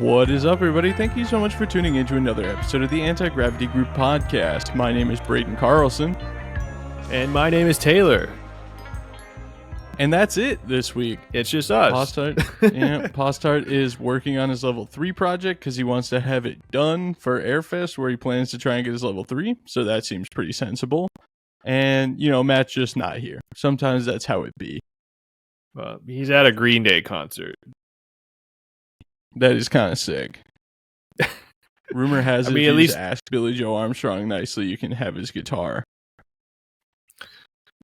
What is up, everybody? Thank you so much for tuning in to another episode of the Anti-Gravity Group podcast. My name is Braden Carlson. And my name is Taylor. And that's it this week. It's just us. Postart is working on his level 3 project because he wants to have it done for Airfest, where he plans to try and get his level 3. So that seems pretty sensible. And, Matt's just not here. Sometimes that's how it be. Well, he's at a Green Day concert. That is kind of sick. Rumor has it, at least ask Billy Joe Armstrong nicely, you can have his guitar.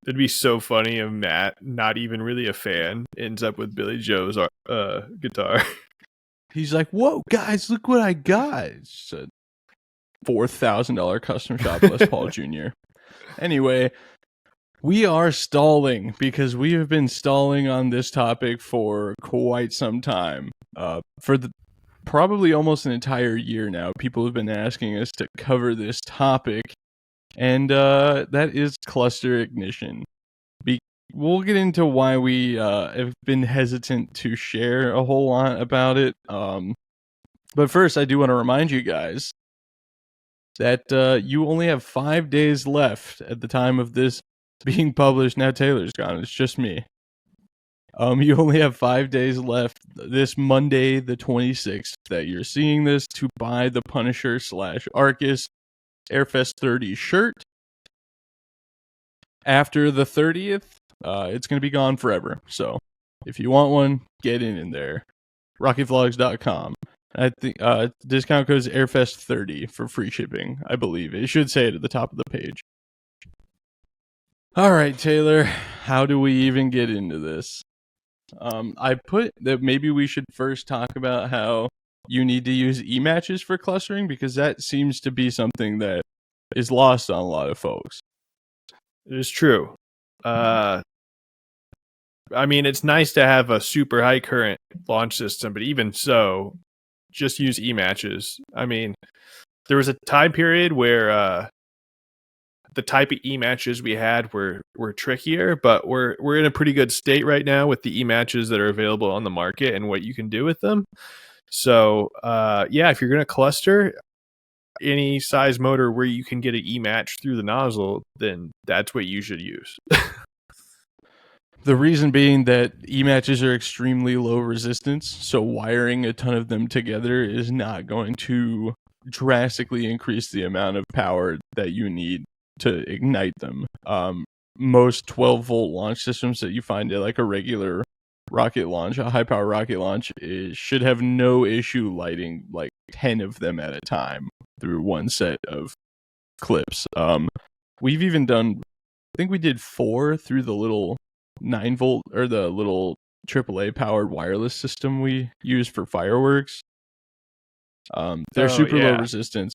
It'd be so funny if Matt, not even really a fan, ends up with Billy Joe's guitar. He's like, "Whoa, guys, look what I got!" It's a $4,000 custom shop Les Paul Jr. Anyway, we are stalling because we have been stalling on this topic for quite some time. Probably almost an entire year now, people have been asking us to cover this topic, and that is cluster ignition. We'll get into why we have been hesitant to share a whole lot about it. But first, I do want to remind you guys that you only have 5 days left at the time of this being published. Now Taylor's gone. It's just me. You only have 5 days left this Monday, the 26th, that you're seeing this, to buy the Punisher / Arcus Airfest 30 shirt. After the 30th, it's going to be gone forever. So if you want one, get in there. RockyVlogs.com. I think discount code is Airfest30 for free shipping, I believe. It should say it at the top of the page. All right, Taylor, how do we even get into this? I put that maybe we should first talk about how you need to use e-matches for clustering, because that seems to be something that is lost on a lot of folks. It is true. It's nice to have a super high current launch system, but even so, just use e-matches. There was a time period where the type of e-matches we had were trickier, but we're in a pretty good state right now with the e-matches that are available on the market and what you can do with them. So if you're going to cluster any size motor where you can get an e-match through the nozzle, then that's what you should use. The reason being that e-matches are extremely low resistance, so wiring a ton of them together is not going to drastically increase the amount of power that you need to ignite them. Most 12-volt launch systems that you find at like a regular rocket launch, a high-power rocket launch, should have no issue lighting like 10 of them at a time through one set of clips. We've even done, I think we did 4 through the little 9-volt or the little AAA powered wireless system we use for fireworks. They're super low resistance.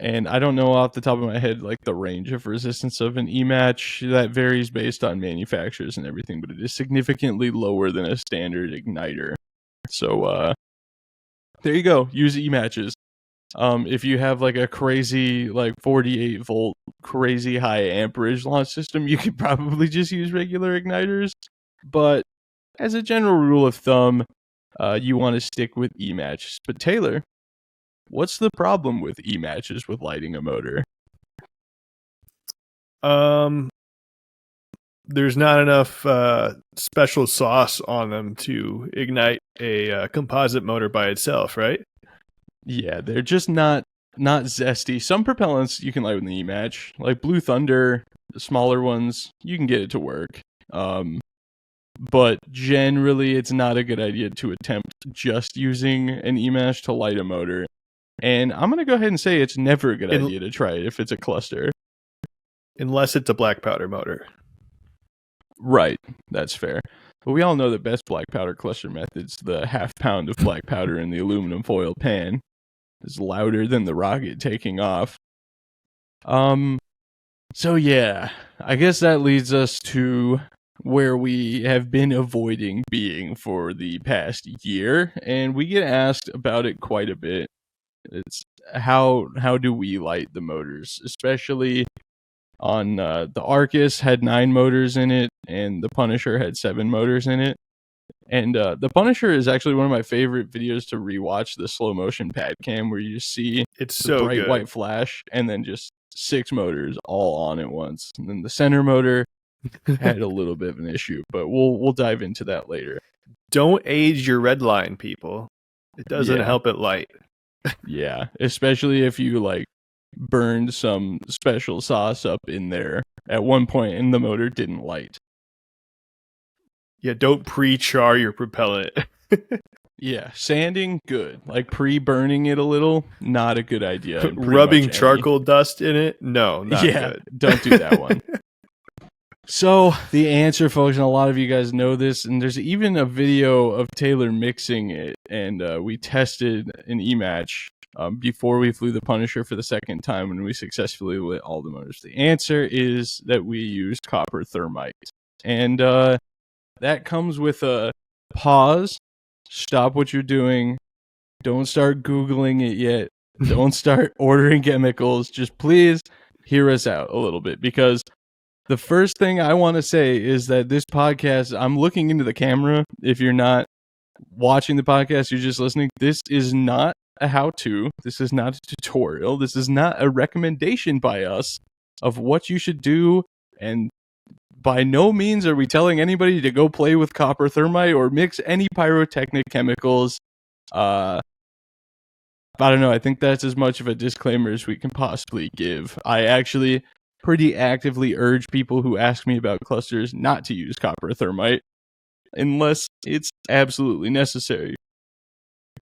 And I don't know off the top of my head like the range of resistance of an e-match. That varies based on manufacturers and everything, but it is significantly lower than a standard igniter. So there you go. Use e-matches. If you have like a crazy like 48 volt crazy high amperage launch system, you could probably just use regular igniters. But as a general rule of thumb, you want to stick with e-matches. But Taylor, what's the problem with e-matches with lighting a motor? There's not enough special sauce on them to ignite a composite motor by itself, right? Yeah, they're just not zesty. Some propellants you can light with an e-match, like Blue Thunder, the smaller ones, you can get it to work. But generally, it's not a good idea to attempt just using an e-match to light a motor. And I'm going to go ahead and say it's never a good idea to try it if it's a cluster. Unless it's a black powder motor. Right, that's fair. But we all know the best black powder cluster method's the half pound of black powder in the aluminum foil pan. It's louder than the rocket taking off. So yeah, I guess that leads us to where we have been avoiding being for the past year, and we get asked about it quite a bit. It's how do we light the motors, especially on the Arcus had 9 motors in it, and the Punisher had 7 motors in it. And the Punisher is actually one of my favorite videos to rewatch, the slow motion pad cam where you see It's the so bright good. white flash and then just 6 motors all on at once. And then the center motor had a little bit of an issue, but we'll dive into that later. Don't age your red line, people. It doesn't help it light. Yeah, especially if you like burned some special sauce up in there at one point and the motor didn't light. Yeah, don't pre-char your propellant. Yeah, sanding, good. Like pre-burning it a little, not a good idea. Rubbing charcoal dust in it, no, not good. Don't do that one. So the answer, folks, and a lot of you guys know this, and there's even a video of Taylor mixing it, and we tested an E-match before we flew the Punisher for the second time, and we successfully lit all the motors. The answer is that we used copper thermite, and that comes with a pause. Stop what you're doing. Don't start Googling it yet. Don't start ordering chemicals. Just please hear us out a little bit, because the first thing I want to say is that this podcast, I'm looking into the camera. If you're not watching the podcast, you're just listening. This is not a how-to. This is not a tutorial. This is not a recommendation by us of what you should do. And by no means are we telling anybody to go play with copper thermite or mix any pyrotechnic chemicals. I don't know. I think that's as much of a disclaimer as we can possibly give. I actually pretty actively urge people who ask me about clusters not to use copper thermite unless it's absolutely necessary,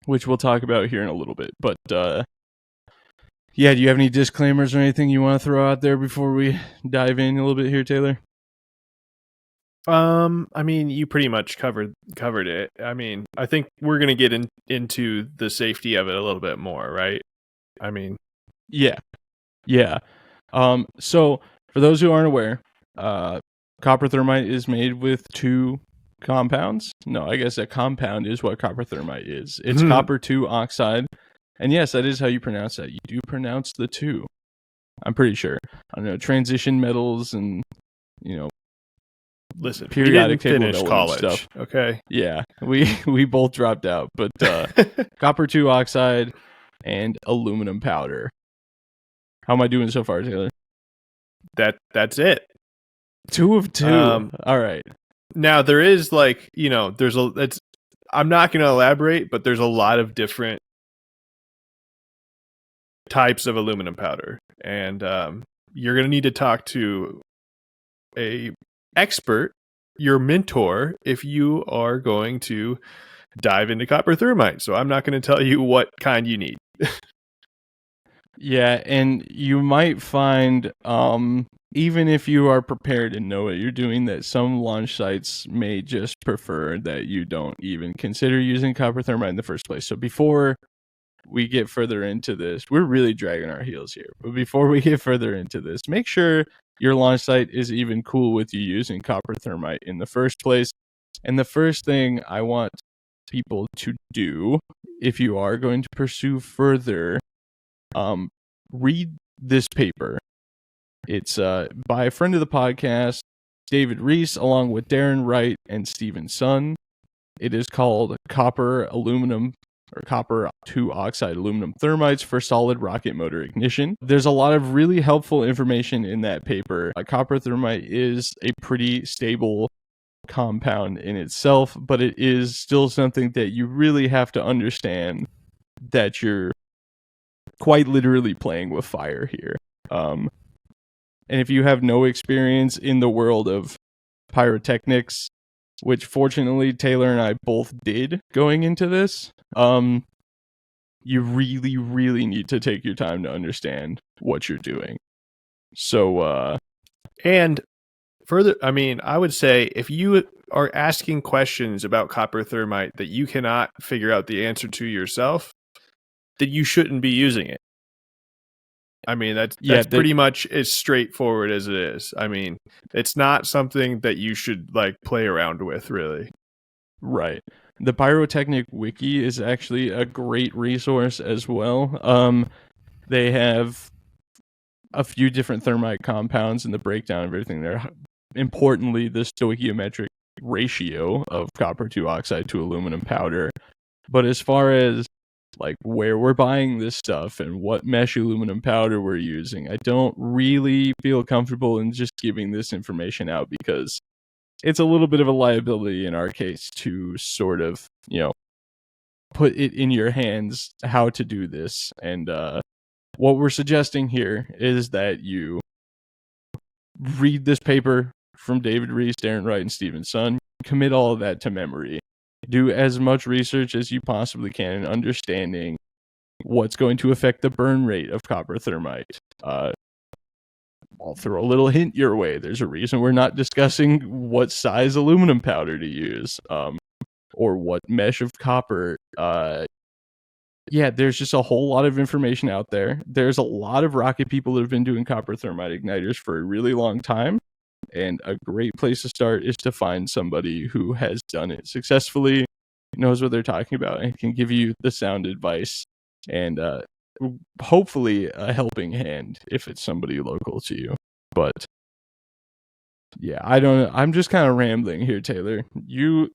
which we'll talk about here in a little bit. But yeah, do you have any disclaimers or anything you want to throw out there before we dive in a little bit here, Taylor? I mean, you pretty much covered it. I mean, I think we're gonna get into the safety of it a little bit more, right? I mean, yeah. So for those who aren't aware, copper thermite is made with 2 compounds. No, I guess a compound is what copper thermite is. It's copper 2 oxide. And yes, that is how you pronounce that. You do pronounce the 2. I'm pretty sure. I don't know, transition metals and, listen, periodic we didn't table finish college stuff. Okay. Yeah, we both dropped out, but copper 2 oxide and aluminum powder. How am I doing so far, Taylor? That's it. 2 of 2. All right. Now there is I'm not going to elaborate, but there's a lot of different types of aluminum powder, and you're going to need to talk to a expert, your mentor, if you are going to dive into copper thermite. So I'm not going to tell you what kind you need. Yeah, and you might find, even if you are prepared and know what you're doing, that some launch sites may just prefer that you don't even consider using copper thermite in the first place. So before we get further into this, we're really dragging our heels here. But before we get further into this, make sure your launch site is even cool with you using copper thermite in the first place. And the first thing I want people to do, if you are going to pursue further, read this paper. It's by a friend of the podcast, David Reese, along with Darren Wright and Stephen Sun. It is called Copper 2 Oxide Aluminum Thermites for Solid Rocket Motor Ignition. There's a lot of really helpful information in that paper. Copper thermite is a pretty stable compound in itself, but it is still something that you really have to understand that you're quite literally playing with fire here. And if you have no experience in the world of pyrotechnics, which fortunately Taylor and I both did going into this, you really, really need to take your time to understand what you're doing. So, and further, I mean, I would say if you are asking questions about copper thermite that you cannot figure out the answer to yourself, then you shouldn't be using it. I mean, that's pretty much as straightforward as it is. I mean, it's not something that you should play around with, really. Right. The Pyrotechnic Wiki is actually a great resource as well. They have a few different thermite compounds and the breakdown of everything there. Importantly, the stoichiometric ratio of copper 2 oxide to aluminum powder. But as far as like where we're buying this stuff and what mesh aluminum powder we're using, I don't really feel comfortable in just giving this information out, because it's a little bit of a liability in our case to sort of, put it in your hands how to do this. And what we're suggesting here is that you read this paper from David Rees, Darren Wright, and Stephen Sun, commit all of that to memory. Do as much research as you possibly can in understanding what's going to affect the burn rate of copper thermite. I'll throw a little hint your way. There's a reason we're not discussing what size aluminum powder to use, or what mesh of copper. There's just a whole lot of information out there. There's a lot of rocket people that have been doing copper thermite igniters for a really long time. And a great place to start is to find somebody who has done it successfully, knows what they're talking about, and can give you the sound advice and hopefully a helping hand if it's somebody local to you. But yeah, I'm just kind of rambling here, Taylor. You're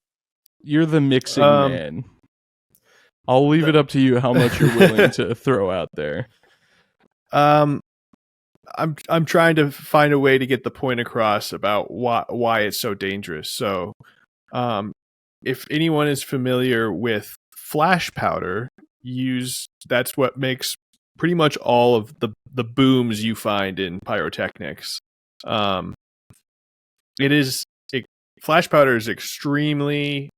the mixing man. I'll leave it up to you how much you're willing to throw out there. I'm trying to find a way to get the point across about why it's so dangerous. So, if anyone is familiar with flash powder, that's what makes pretty much all of the booms you find in pyrotechnics. Flash powder is extremely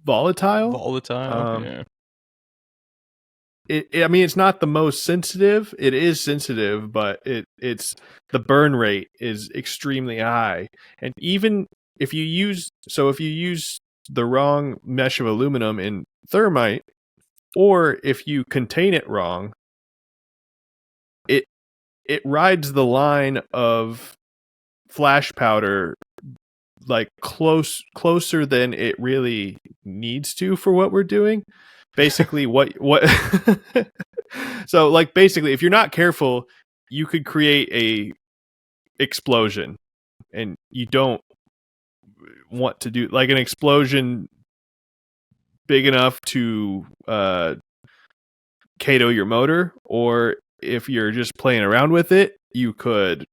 volatile. Yeah. It's not the most sensitive. It is sensitive, but it's the burn rate is extremely high. And even if you use the wrong mesh of aluminum in thermite, or if you contain it wrong, it rides the line of flash powder like closer than it really needs to for what we're doing. Basically, what so like basically, if you're not careful, you could create a explosion, and you don't want to do like an explosion big enough to KO your motor, or if you're just playing around with it, you could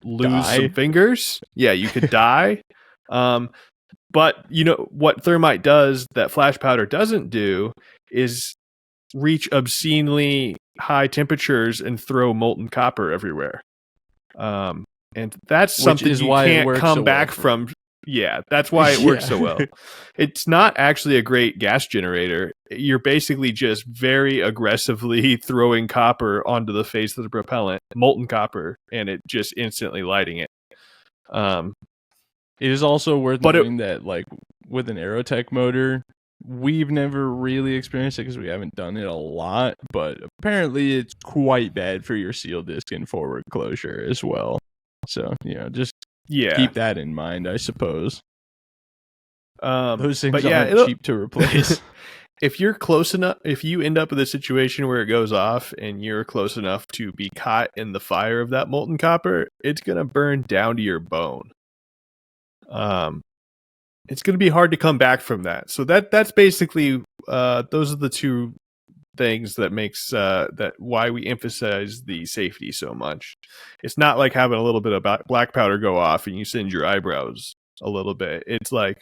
lose some fingers. Yeah, you could die. But what thermite does that flash powder doesn't do is reach obscenely high temperatures and throw molten copper everywhere. And that's something you can't come back from. Yeah, that's why it works so well. It's not actually a great gas generator. You're basically just very aggressively throwing copper onto the face of the propellant, molten copper, and it just instantly lighting it. It is also worth noting that, like, with an Aerotech motor, we've never really experienced it because we haven't done it a lot, but apparently it's quite bad for your seal disc and forward closure as well. So, just keep that in mind, I suppose. Those things aren't cheap to replace. If you're close enough, if you end up with a situation where it goes off and you're close enough to be caught in the fire of that molten copper, it's going to burn down to your bone. It's going to be hard to come back from that. So that's basically those are the two things that makes that why we emphasize the safety so much. It's not like having a little bit of black powder go off and you singe your eyebrows a little bit. It's like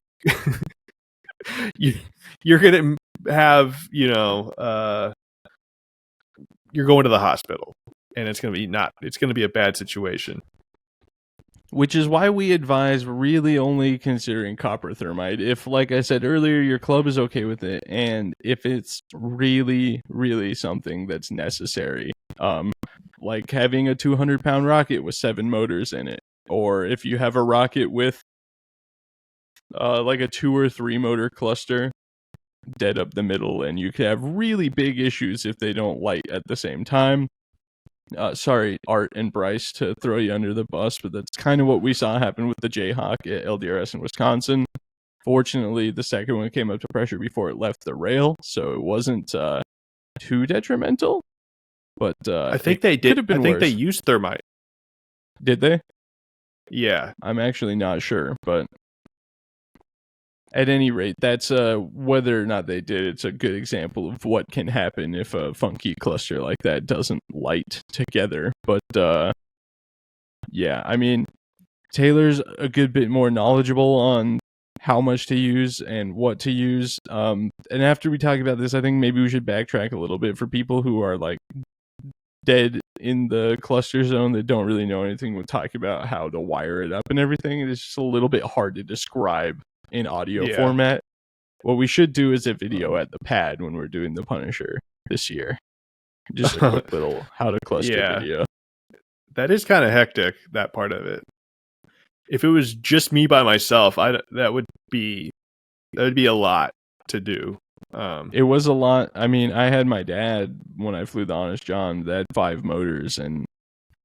you're going to have you're going to the hospital, and it's going to be a bad situation. Which is why we advise really only considering copper thermite if, like I said earlier, your club is okay with it, and if it's really, really something that's necessary. Like having a 200-pound rocket with 7 motors in it, or if you have a rocket with like a 2 or 3 motor cluster dead up the middle, and you could have really big issues if they don't light at the same time. Sorry, Art and Bryce, to throw you under the bus, but that's kind of what we saw happen with the Jayhawk at LDRS in Wisconsin. Fortunately, the second one came up to pressure before it left the rail, so it wasn't too detrimental. But I think they did. I think they used thermite. Did they? Yeah. I'm actually not sure, but at any rate, that's whether or not they did. It's a good example of what can happen if a funky cluster like that doesn't light together. But yeah, I mean, Taylor's a good bit more knowledgeable on how much to use and what to use. And after we talk about this, I think maybe we should backtrack a little bit for people who are like dead in the cluster zone that don't really know anything. We'll talk about how to wire it up and everything. It's just a little bit hard to describe in audio format. What we should do is a video at the pad when we're doing the Punisher this year. Just a quick little how to cluster video. That is kind of hectic, that part of it. If it was just me by myself, that would be a lot to do. It was a lot. I mean, I had my dad when I flew the Honest John that 5 motors, and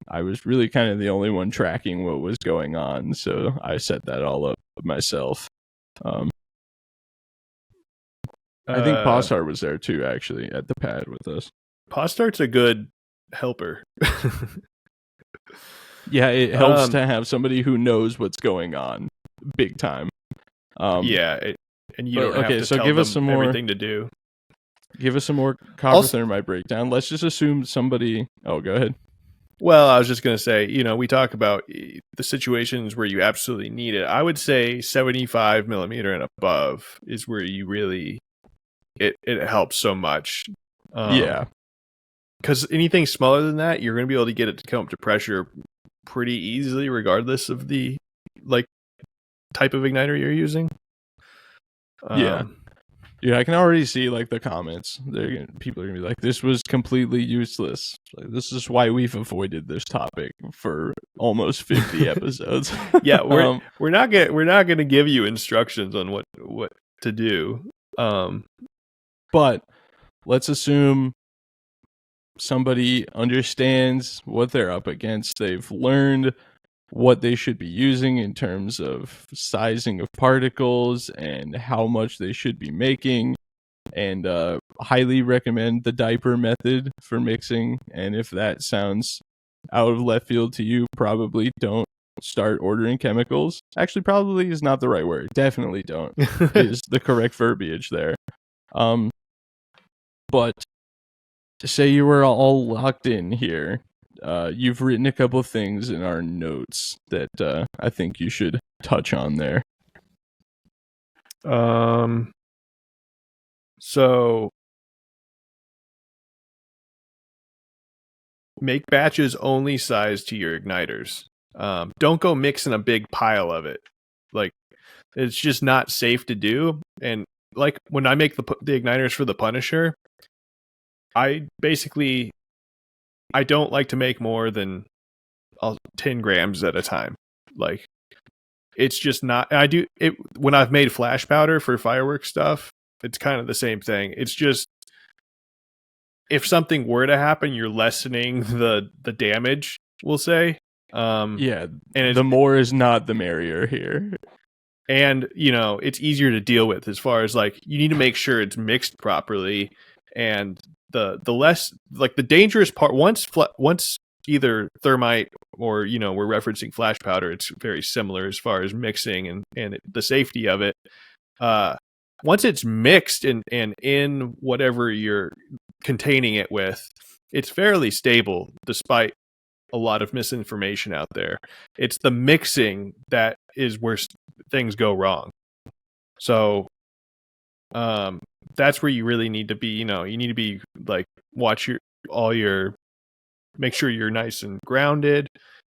I was really kind of the only one tracking what was going on. So I set that all up myself. I think Postar was there too, actually, at the pad with us. Postar's a good helper. Yeah, it helps to have somebody who knows what's going on, big time. And you don't have to tell give them us some more, everything to do. Give us some more copper thermite breakdown. Let's just assume somebody... Oh, go ahead. Well, I was just going to say, we talk about the situations where you absolutely need it. I would say 75 millimeter and above is where you really... It helps so much. Yeah. Because anything smaller than that, you're going to be able to get it to come up to pressure pretty easily, regardless of the type of igniter you're using. Yeah, I can already see the comments. People are gonna be like, "This was completely useless." This is why we've avoided this topic for almost 50 episodes. Yeah, we're not gonna give you instructions on what to do. But let's assume somebody understands what they're up against. They've learned what they should be using in terms of sizing of particles and how much they should be making, and highly recommend the diaper method for mixing. And if that sounds out of left field to you, probably don't start ordering chemicals. Actually, probably is not the right word. Definitely don't is the correct verbiage there. But say you were all locked in here. You've written a couple of things in our notes that I think you should touch on there. So make batches only sized to your igniters. Don't go mixing a big pile of it. It's just not safe to do. And when I make the igniters for the Punisher, I don't like to make more than 10 grams at a time. It's just not. I do it when I've made flash powder for fireworks stuff. It's kind of the same thing. It's just, if something were to happen, you're lessening the damage, we'll say. And the more is not the merrier here. And it's easier to deal with, as far as you need to make sure it's mixed properly. And the less the dangerous part, once either thermite or we're referencing flash powder, it's very similar as far as mixing and the safety of it. Once it's mixed and in whatever you're containing it with, it's fairly stable despite a lot of misinformation out there. It's the mixing that is where things go wrong. So that's where you really need to be. You need to be watch make sure you're nice and grounded,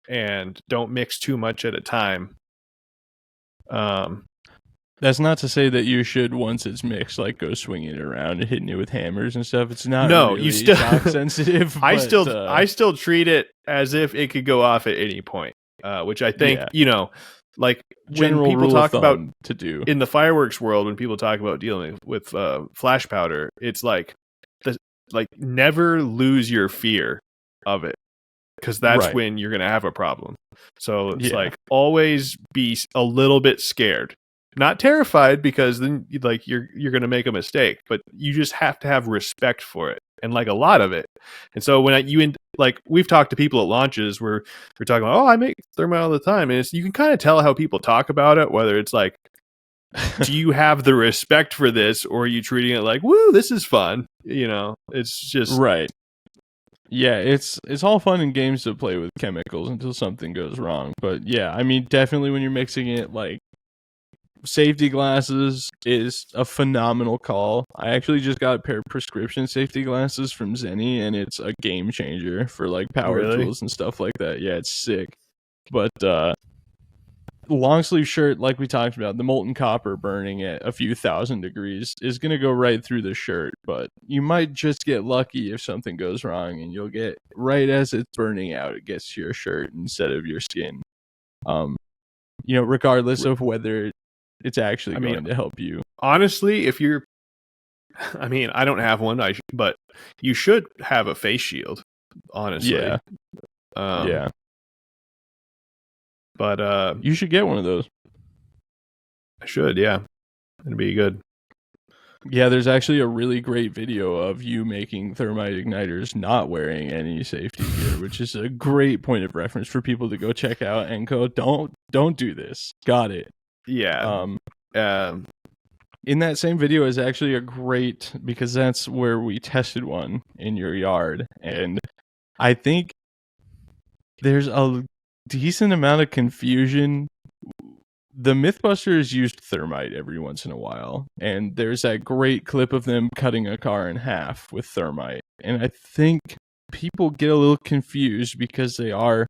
and don't mix too much at a time. That's not to say that you should, once it's mixed, go swinging it around and hitting it with hammers and stuff. It's not. No, really you still shock sensitive. I still treat it as if it could go off at any point, which I think when people talk about to do in the fireworks world, when people talk about dealing with flash powder, it's never lose your fear of it, because that's when you're gonna have a problem. So it's always be a little bit scared. Not terrified, because then you're going to make a mistake, but you just have to have respect for it. and like a lot of it. And so when we've talked to people at launches where we're talking about, I make thermite all the time, and you can kind of tell how people talk about it, whether it's like, do you have the respect for this, or are you treating it like, woo, this is fun? It's just right. Yeah, it's all fun in games to play with chemicals until something goes wrong. But yeah, I mean, definitely when you're mixing it, like, safety glasses is a phenomenal call. I actually just got a pair of prescription safety glasses from Zenny, and it's a game changer for like power tools and stuff like that. Yeah, it's sick. But long sleeve shirt, like we talked about, the molten copper burning at a few thousand degrees is going to go right through the shirt, but you might just get lucky if something goes wrong, and you'll get, right as it's burning out, it gets to your shirt instead of your skin. Regardless of whether it's actually going to help you. Honestly, if you're, I don't have one, but you should have a face shield, honestly. Yeah. Yeah. But you should get one of those. I should, yeah. It'd be good. Yeah, there's actually a really great video of you making thermite igniters not wearing any safety gear, which is a great point of reference for people to go check out and go, don't do this. Got it. Yeah. In that same video is actually a great, because that's where we tested one in your yard, and I think there's a decent amount of confusion. The Mythbusters used thermite every once in a while, and there's that great clip of them cutting a car in half with thermite, and I think people get a little confused because there are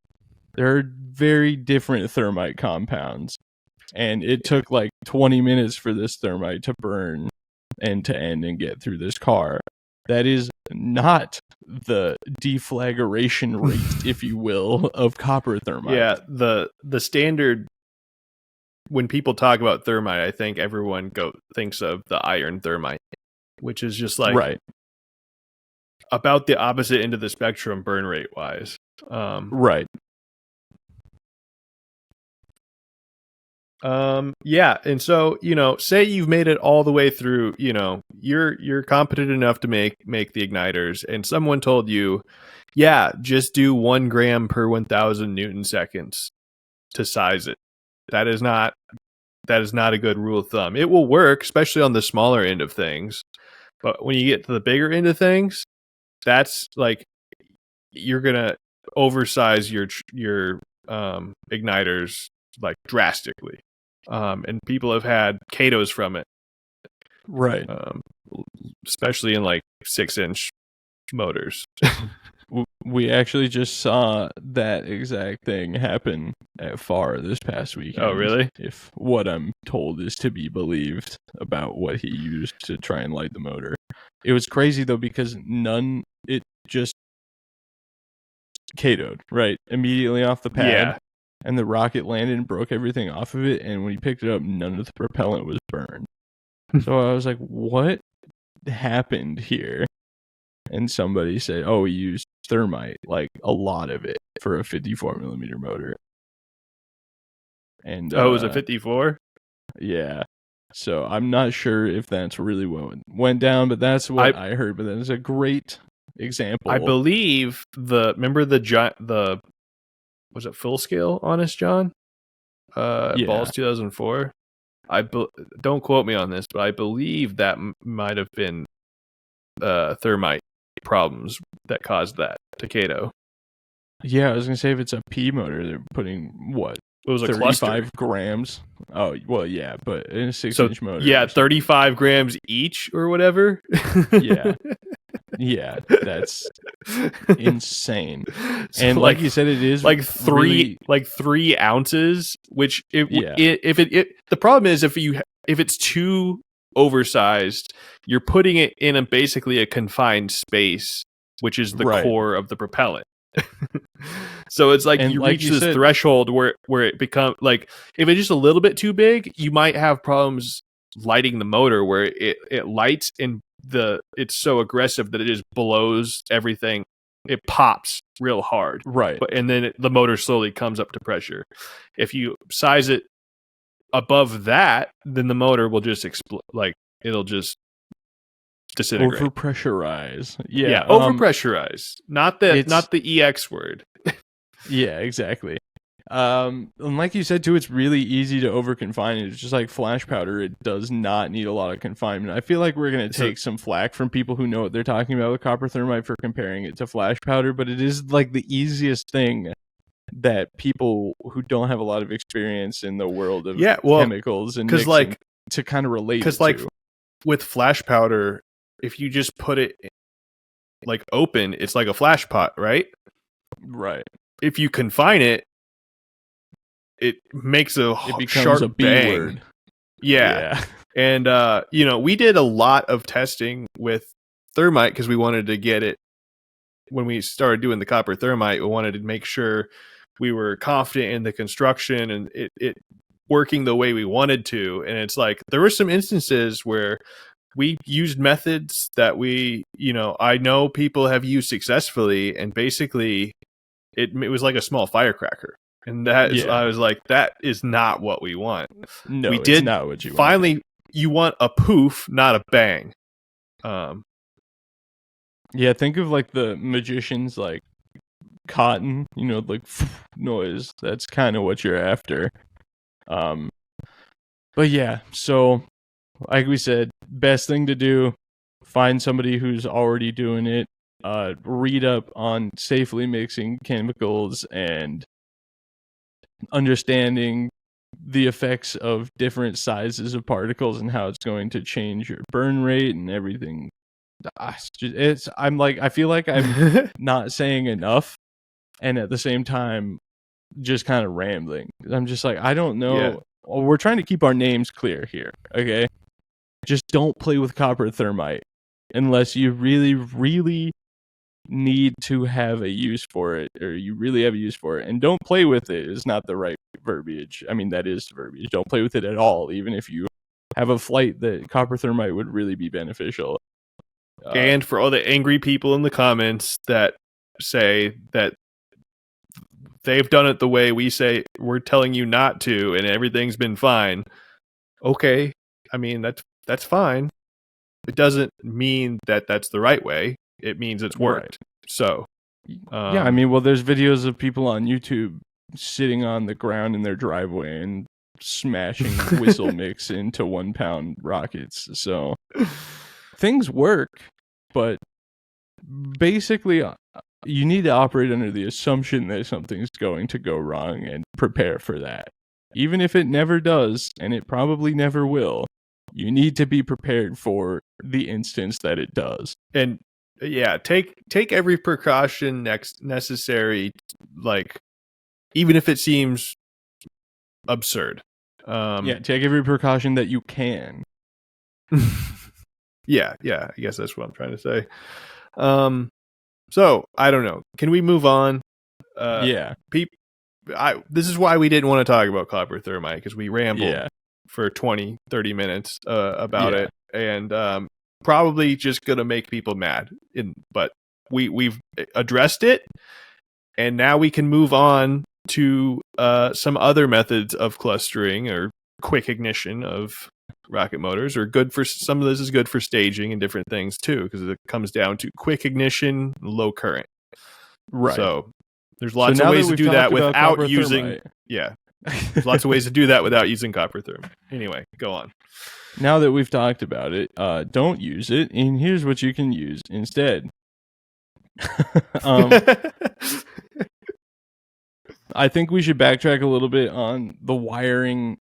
very different thermite compounds. And it took like 20 minutes for this thermite to burn end to end and get through this car. That is not the deflagration rate, if you will, of copper thermite. Yeah, the standard, when people talk about thermite, I think everyone thinks of the iron thermite, which is just like about the opposite end of the spectrum burn rate wise. Right. Yeah, and so say you've made it all the way through, you're competent enough to make the igniters, and someone told you, just do 1 gram per 1,000 Newton seconds to size it. That is not a good rule of thumb. It will work, especially on the smaller end of things, but when you get to the bigger end of things, that's like you're gonna oversize your igniters like drastically. And people have had KATOs from it, right? Especially in like 6-inch motors. We actually just saw that exact thing happen at FAR this past weekend. Oh, really? If what I'm told is to be believed about what he used to try and light the motor. It was crazy though, because it just KATO'd right immediately off the pad. Yeah. And the rocket landed and broke everything off of it. And when he picked it up, none of the propellant was burned. So I was like, what happened here? And somebody said, he used thermite, like a lot of it, for a 54 millimeter motor. And it was a 54? Yeah. So I'm not sure if that's really what went down, but that's what I heard. But that is a great example. I believe remember the was it Full Scale Honest John? Balls 2004. Don't quote me on this, but I believe that might have been thermite problems that caused that to KATO. Yeah, I was gonna say, if it's a P motor, they're putting what? It was a 35 cluster. grams. Oh, well, yeah, but in a 6-inch motor. Yeah, 35 grams each or whatever. Yeah. Yeah, that's insane. And so like you said, it is like 3 ounces, which the problem is if it's too oversized, you're putting it in basically a confined space, which is the core of the propellant. So it's like you reach this threshold where it becomes like, if it's just a little bit too big, you might have problems lighting the motor, where it lights and it's so aggressive that it just blows everything. It pops real hard, right? And then the motor slowly comes up to pressure. If you size it above that, then the motor will just explode. Like it'll just disintegrate. Overpressurize. Yeah, Yeah. overpressurize. Not It's the EX word. yeah, exactly. And like you said too, it's really easy to over confine it. It's just like flash powder. It does not need a lot of confinement. I feel like we're gonna So take some flack from people who know what they're talking about with copper thermite for comparing it to flash powder, but it is like the easiest thing that people who don't have a lot of experience in the world of chemicals and mixing to kind of relate it to. With flash powder, if you just put it like open, it's like a flash pot, right? Right. If you confine it, it makes a becomes sharp a B bang. word. Yeah. And we did a lot of testing with thermite because we wanted to get it when we started doing the copper thermite. We wanted to make sure we were confident in the construction and it working the way we wanted to. And it's like there were some instances where we used methods that I know people have used successfully, and basically it was like a small firecracker. And I was like, that is not what we want. No, it's not what you finally want. You want a poof, not a bang. Yeah, think of like the magician's like cotton, like noise. That's kind of what you're after. But yeah, so like we said, best thing to do, find somebody who's already doing it, read up on safely mixing chemicals and understanding the effects of different sizes of particles and how it's going to change your burn rate and everything. I feel like I'm not saying enough, and at the same time just kind of rambling. I'm just like, I don't know. Yeah. Well, we're trying to keep our names clear here, okay? Just don't play with copper thermite unless you really, really need to have a use for it, or you really have a use for it. And don't play with it is not the right verbiage. I mean, that is verbiage. Don't play with it at all, even if you have a flight that copper thermite would really be beneficial. And for all the angry people in the comments that say that they've done it the way we say we're telling you not to and everything's been fine. Okay. I mean, that's fine. It doesn't mean that that's the right way. It means it's worked. Right. So, yeah, I mean, well, there's videos of people on YouTube sitting on the ground in their driveway and smashing whistle mix into 1 pound rockets. So things work, but basically you need to operate under the assumption that something's going to go wrong and prepare for that. Even if it never does, and it probably never will, you need to be prepared for the instance that it does. And yeah, take every precaution necessary, like even if it seems absurd. Take every precaution that you can. yeah, I guess that's what I'm trying to say. So I don't know. Can we move on? This is why we didn't want to talk about copper thermite, because we rambled for 20, 30 minutes about it, and probably just gonna make people mad. But we've addressed it, and now we can move on to some other methods of clustering or quick ignition of rocket motors, or good for some of this is good for staging and different things too, because it comes down to quick ignition, low current. Right. So there's lots of ways to do that without using there's lots of ways to do that without using copper thermite. Anyway, go on. Now that we've talked about it, don't use it, and here's what you can use instead. I think we should backtrack a little bit on the wiring.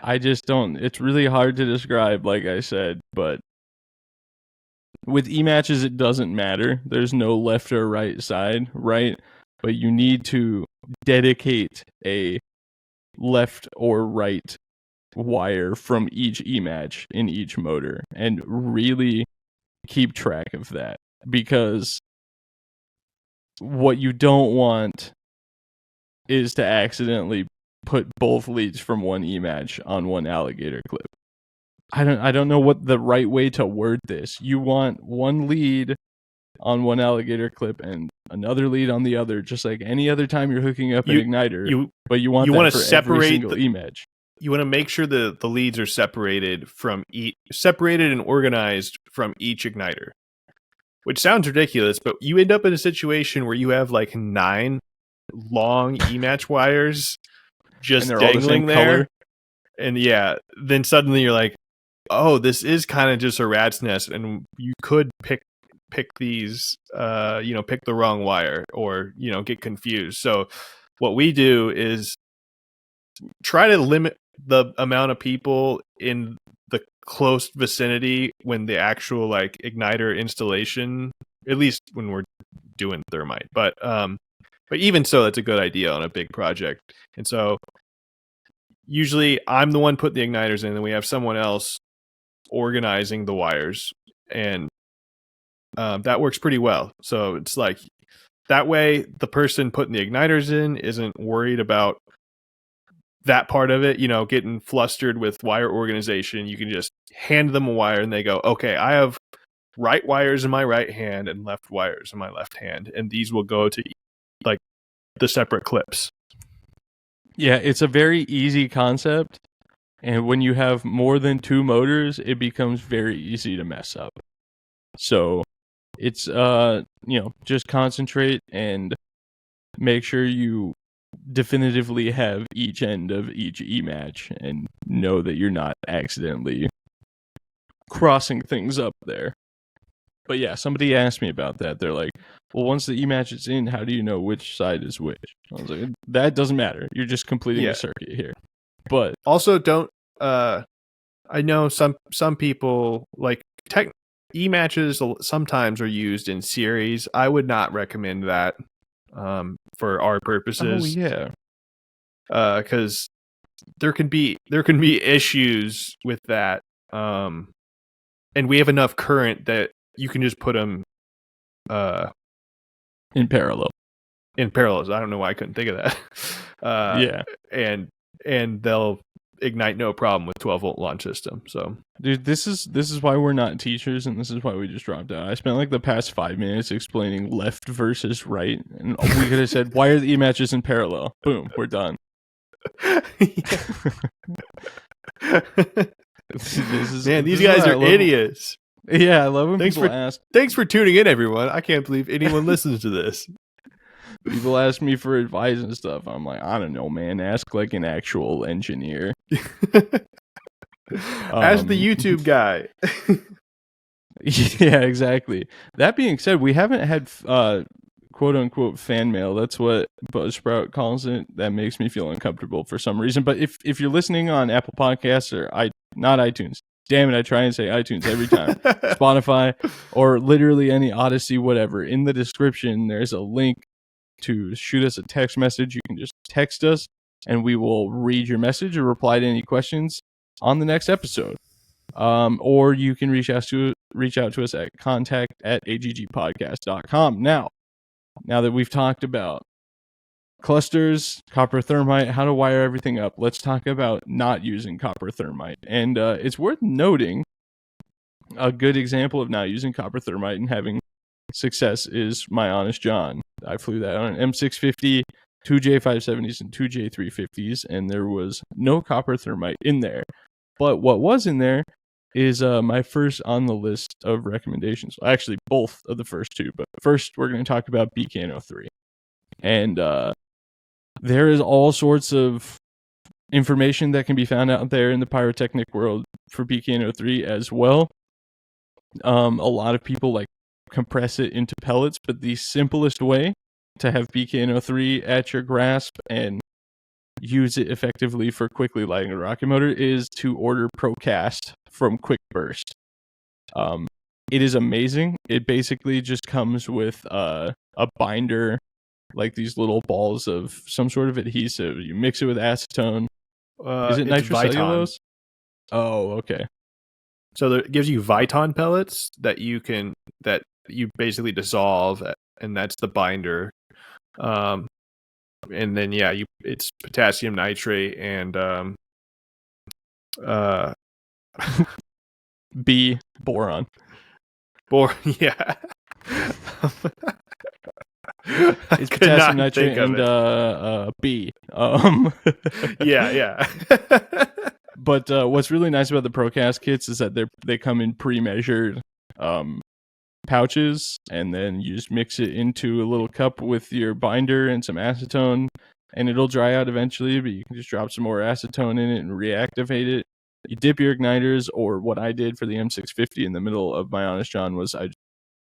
I just don't. It's really hard to describe, like I said, but with E-matches, it doesn't matter. There's no left or right side, right? But you need to dedicate a left or right wire from each E-match in each motor and really keep track of that, because what you don't want is to accidentally put both leads from one E-match on one alligator clip. I don't know what the right way to word this. You want one lead on one alligator clip and another lead on the other, just like any other time you're hooking up an igniter. But you want to separate every single E-match. make sure the leads are separated and organized from each igniter. Which sounds ridiculous, but you end up in a situation where you have like 9 long e-match wires just And they're all the dangling same there. color. And yeah, then suddenly you're like, oh, this is kind of just a rat's nest, and you could pick these, pick the wrong wire, or get confused. So what we do is try to limit the amount of people in the close vicinity when the actual like igniter installation, at least when we're doing thermite. But even so, that's a good idea on a big project. And so usually I'm the one putting the igniters in, and we have someone else organizing the wires, and that works pretty well. So it's like that way the person putting the igniters in isn't worried about that part of it, getting flustered with wire organization. You can just hand them a wire and they go, okay, I have right wires in my right hand and left wires in my left hand, and these will go to like the separate clips. Yeah, it's a very easy concept, and when you have more than 2 motors, it becomes very easy to mess up. So it's just concentrate and make sure you definitively have each end of each e-match and know that you're not accidentally crossing things up there. But yeah, somebody asked me about that. They're like, well, once the e-match is in, how do you know which side is which? I was like, that doesn't matter. You're just completing a circuit here. But also don't I know some people like e-matches sometimes are used in series. I would not recommend that for our purposes. Oh yeah. Because there can be issues with that. And we have enough current that you can just put them in parallel. I don't know why I couldn't think of that. Yeah. And they'll ignite no problem with 12-volt launch system. So dude, this is why we're not teachers, and this is why we just dropped out. I spent like the past 5 minutes explaining left versus right, and we could have said, why are the e-matches in parallel? Boom, we're done. These guys are idiots. Yeah, I love when people ask. Thanks for tuning in, everyone. I can't believe anyone listens to this. People ask me for advice and stuff. I'm like, I don't know, man. Ask like an actual engineer. Ask the YouTube guy. Yeah, exactly. That being said, we haven't had quote unquote fan mail. That's what Buzzsprout calls it. That makes me feel uncomfortable for some reason. But if you're listening on Apple Podcasts or not iTunes, damn it, I try and say iTunes every time. Spotify or literally any Odyssey, whatever. In the description, there's a link to shoot us a text message. You can just text us and we will read your message or reply to any questions on the next episode. Or you can reach out to us at contact@aggpodcast.com. Now that we've talked about clusters, copper thermite, how to wire everything up, let's talk about not using copper thermite. And it's worth noting a good example of not using copper thermite and having success is my Honest John. I flew that on an M650, 2 J570s and 2 J350s, and there was no copper thermite in there. But what was in there is my first on the list of recommendations. Actually, both of the first two. But first, we're going to talk about BKN03. And there is all sorts of information that can be found out there in the pyrotechnic world for BKN03 as well. A lot of people like compress it into pellets, but the simplest way to have BKN03 at your grasp and use it effectively for quickly lighting a rocket motor is to order Procast from Quick Burst. It is amazing. It basically just comes with a binder, like these little balls of some sort of adhesive. You mix it with acetone. Is it nitrocellulose? Oh, okay. So it gives you Viton pellets that you basically dissolve, and that's the binder. And then it's potassium nitrate and B boron. Yeah. I It's could potassium not nitrate think of and it. B. Yeah. But what's really nice about the Procast kits is that they come in pre-measured pouches, and then you just mix it into a little cup with your binder and some acetone, and it'll dry out eventually, but you can just drop some more acetone in it and reactivate it. You dip your igniters, or what I did for the M650 in the middle of my Honest John was I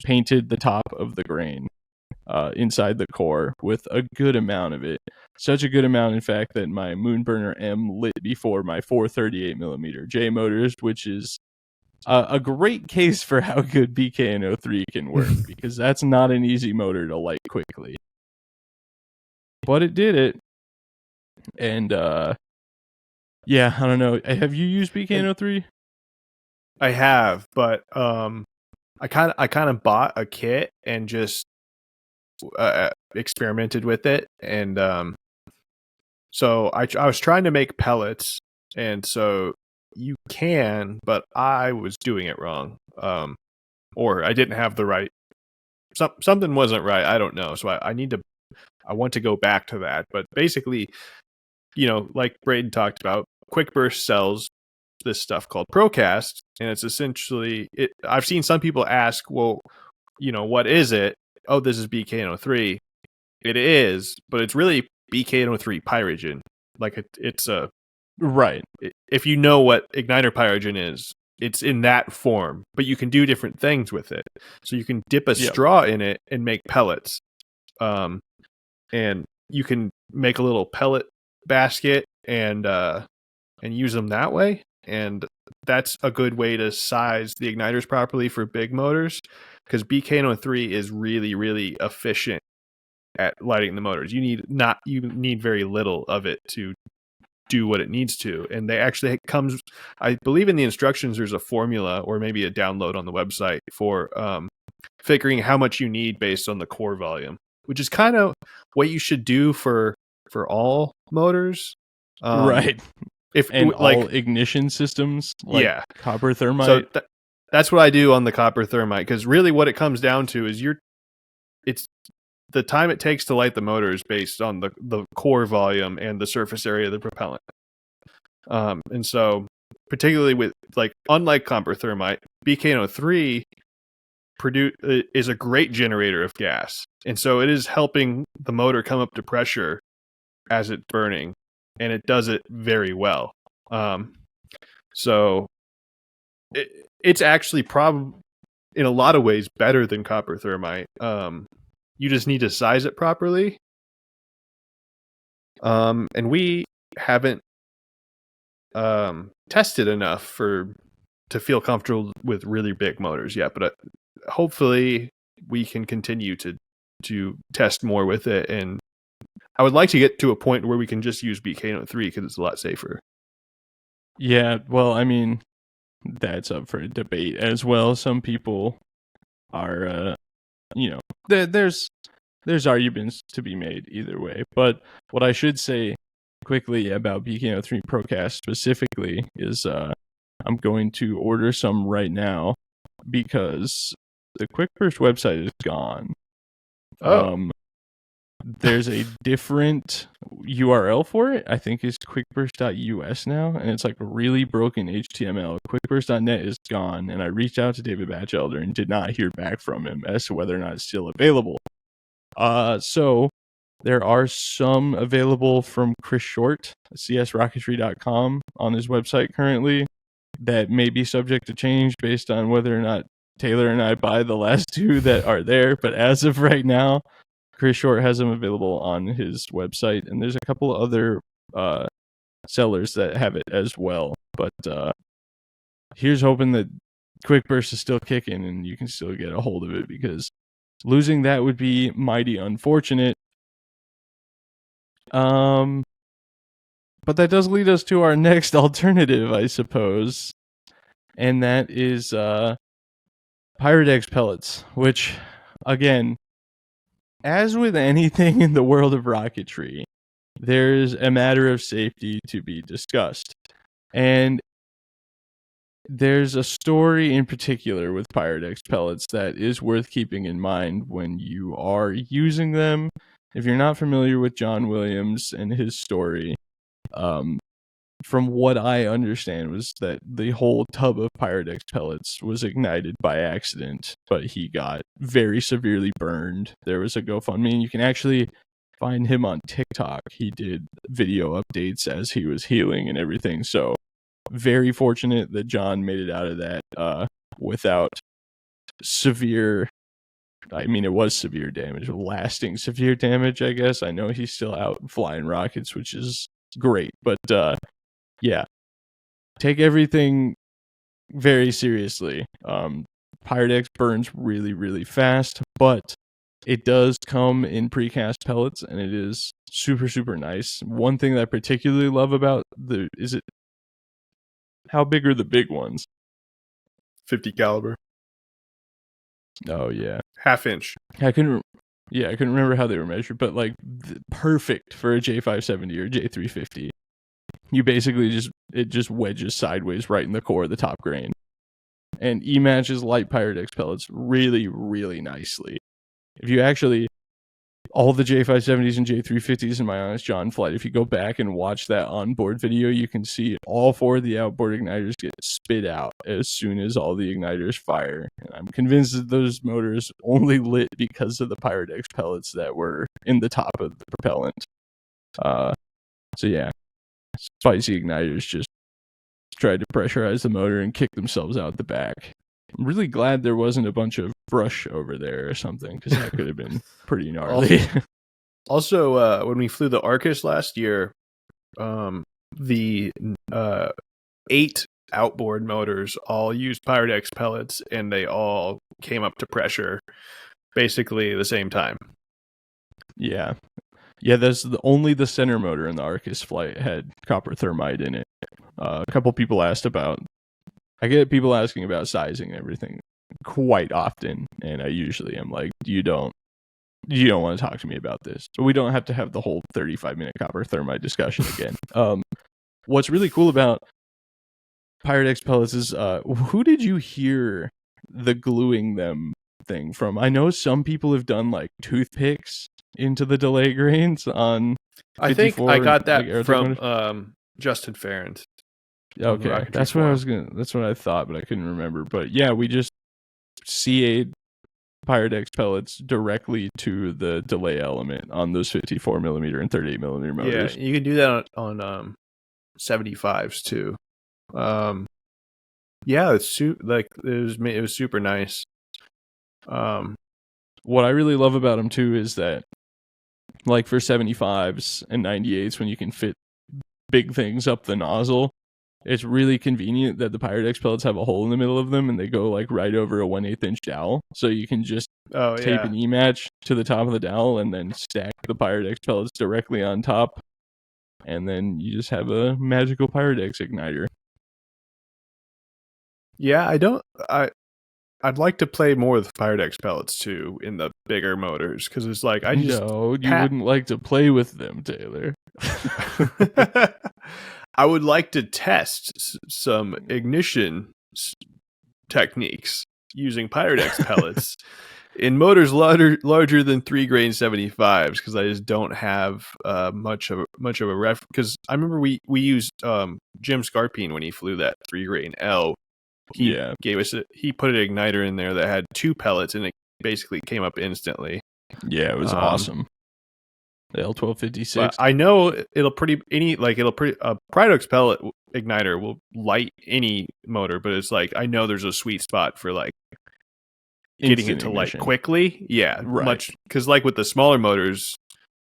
painted the top of the grain inside the core with a good amount of it. Such a good amount, in fact, that my Moonburner M lit before my 438mm J motors, which is a great case for how good BKN03 can work, because that's not an easy motor to light quickly. But it did it. And yeah, I don't know. Have you used BKN03? I have, but I kind of bought a kit and just experimented with it, and so I was trying to make pellets, and so you can, but I was doing it wrong, or I didn't have the right. Something wasn't right. I don't know. So I want to go back to that. But basically, like Braden talked about, Quick Burst sells this stuff called Procast, and it's essentially it. I've seen some people ask, well, what is it? Oh, this is BKN03. It is, but it's really BKN03 pyrogen. Like it's a Right. if you know what igniter pyrogen is, it's in that form, but you can do different things with it. So you can dip a straw in it and make pellets. And you can make a little pellet basket and use them that way. And that's a good way to size the igniters properly for big motors, because BKN03 is really, really efficient at lighting the motors. You need very little of it to do what it needs to. And they actually comes, I believe in the instructions, there's a formula or maybe a download on the website for figuring how much you need based on the core volume, which is kind of what you should do for all motors. Right. If and like all ignition systems, like copper thermite. So that's what I do on the copper thermite, because really what it comes down to is it's the time it takes to light the motor is based on the core volume and the surface area of the propellant. And so particularly with, like, unlike copper thermite, BKN03 is a great generator of gas. And so it is helping the motor come up to pressure as it's burning, and it does it very well. So it's actually probably in a lot of ways better than copper thermite. You just need to size it properly. And we haven't tested enough to feel comfortable with really big motors yet, but hopefully we can continue to test more with it. And I would like to get to a point where we can just use BKN03 because it's a lot safer. Yeah, well, I mean, that's up for a debate as well. Some people are, there's arguments to be made either way. But what I should say quickly about BKN03 Procast specifically is I'm going to order some right now because the Quick Burst website is gone. There's a different URL for it. I think it's quickburst.us now, and it's like really broken HTML. Quickburst.net is gone, and I reached out to David Batchelder and did not hear back from him as to whether or not it's still available. So there are some available from Chris Short, csrocketry.com, on his website currently that may be subject to change based on whether or not Taylor and I buy the last two that are there. But as of right now, Chris Short has them available on his website, and there's a couple other sellers that have it as well. But here's hoping that Quick Burst is still kicking and you can still get a hold of it, because losing that would be mighty unfortunate. But that does lead us to our next alternative, I suppose, and that is Pyrodex pellets, which, again, as with anything in the world of rocketry, there's a matter of safety to be discussed. And there's a story in particular with Pyrex pellets that is worth keeping in mind when you are using them. If you're not familiar with John Williams and his story, from what I understand was that the whole tub of Pyrex pellets was ignited by accident, but he got very severely burned. There was a GoFundMe, and you can actually find him on TikTok. He did video updates as he was healing and everything. So very fortunate that John made it out of that without severe, I mean, it was severe damage, lasting severe damage, I guess. I know he's still out flying rockets, which is great. But yeah, take everything very seriously. Pyrex burns really, really fast, but it does come in precast pellets, and it is super, super nice. One thing that I particularly love about how big are the big ones? 50 caliber. Oh yeah, Half inch. I couldn't remember how they were measured, but like perfect for a J570 or J350. You basically just wedges sideways right in the core of the top grain, and matches light Pyrex pellets really, really nicely. If you actually, all the J570s and J350s in my Honest John flight, if you go back and watch that onboard video, you can see all 4 of the outboard igniters get spit out as soon as all the igniters fire. And I'm convinced that those motors only lit because of the Pyrex pellets that were in the top of the propellant. So yeah, spicy igniters just tried to pressurize the motor and kick themselves out the back. I'm really glad there wasn't a bunch of brush over there or something, because that could have been pretty gnarly. Also, when we flew the Arcus last year, the 8 outboard motors all used Pyrex pellets, and they all came up to pressure basically the same time. Yeah. That's only the center motor in the Arcus flight had copper thermite in it. A couple people asked about. I get people asking about sizing and everything quite often, and I usually am like, you don't want to talk to me about this. So we don't have to have the whole 35-minute copper thermite discussion again. What's really cool about Pyrex pellets is, who did you hear the gluing them thing from? I know some people have done like toothpicks into the delay grains on 54, I think I got that like, from Justin Ferrand. Okay, that's what I thought, but I couldn't remember. But yeah, we just CA'd Pyrex pellets directly to the delay element on those 54mm and 38mm motors. Yeah, you can do that on 75s too. Yeah, it was super nice. What I really love about them too is that, like for 75s and 98s, when you can fit big things up the nozzle, it's really convenient that the Pyrex pellets have a hole in the middle of them, and they go like right over a 1/8 inch dowel. So you can just tape an E-match to the top of the dowel and then stack the Pyrex pellets directly on top. And then you just have a magical Pyrex igniter. Yeah, I'd like to play more with Pyrex pellets too in the bigger motors, because it's like you wouldn't like to play with them, Taylor. I would like to test some ignition techniques using Pyrex pellets in motors larger than 3 grain 75s, because I just don't have much of a ref. Because I remember we used Jim Scarpine when he flew that 3 grain L. He put an igniter in there that had 2 pellets, and it basically came up instantly. Yeah, it was awesome. The L1256. I know a Pyrex pellet igniter will light any motor, but it's like, I know there's a sweet spot for like getting it to light quickly. Yeah, right. Because like with the smaller motors,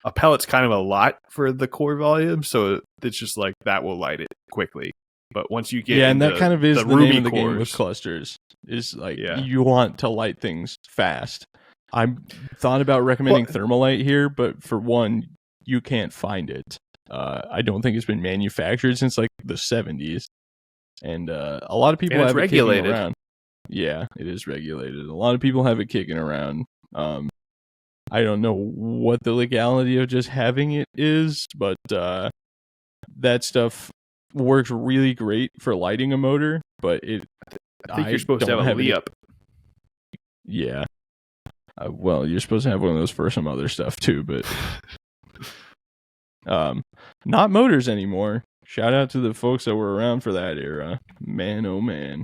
a pellet's kind of a lot for the core volume, so it's just like that will light it quickly. But once you get and that kind of is the name of the game with clusters, is like you want to light things fast. I thought about recommending Thermalite here, but for one, you can't find it. I don't think it's been manufactured since like the 70s, and a lot of people have it kicking around. Yeah, it is regulated. A lot of people have it kicking around. I don't know what the legality of just having it is, but that stuff works really great for lighting a motor, but it I think I you're supposed to don't have a have any. layup. Yeah. Well, you're supposed to have one of those for some other stuff too, but not motors anymore. Shout out to the folks that were around for that era. Man, oh man.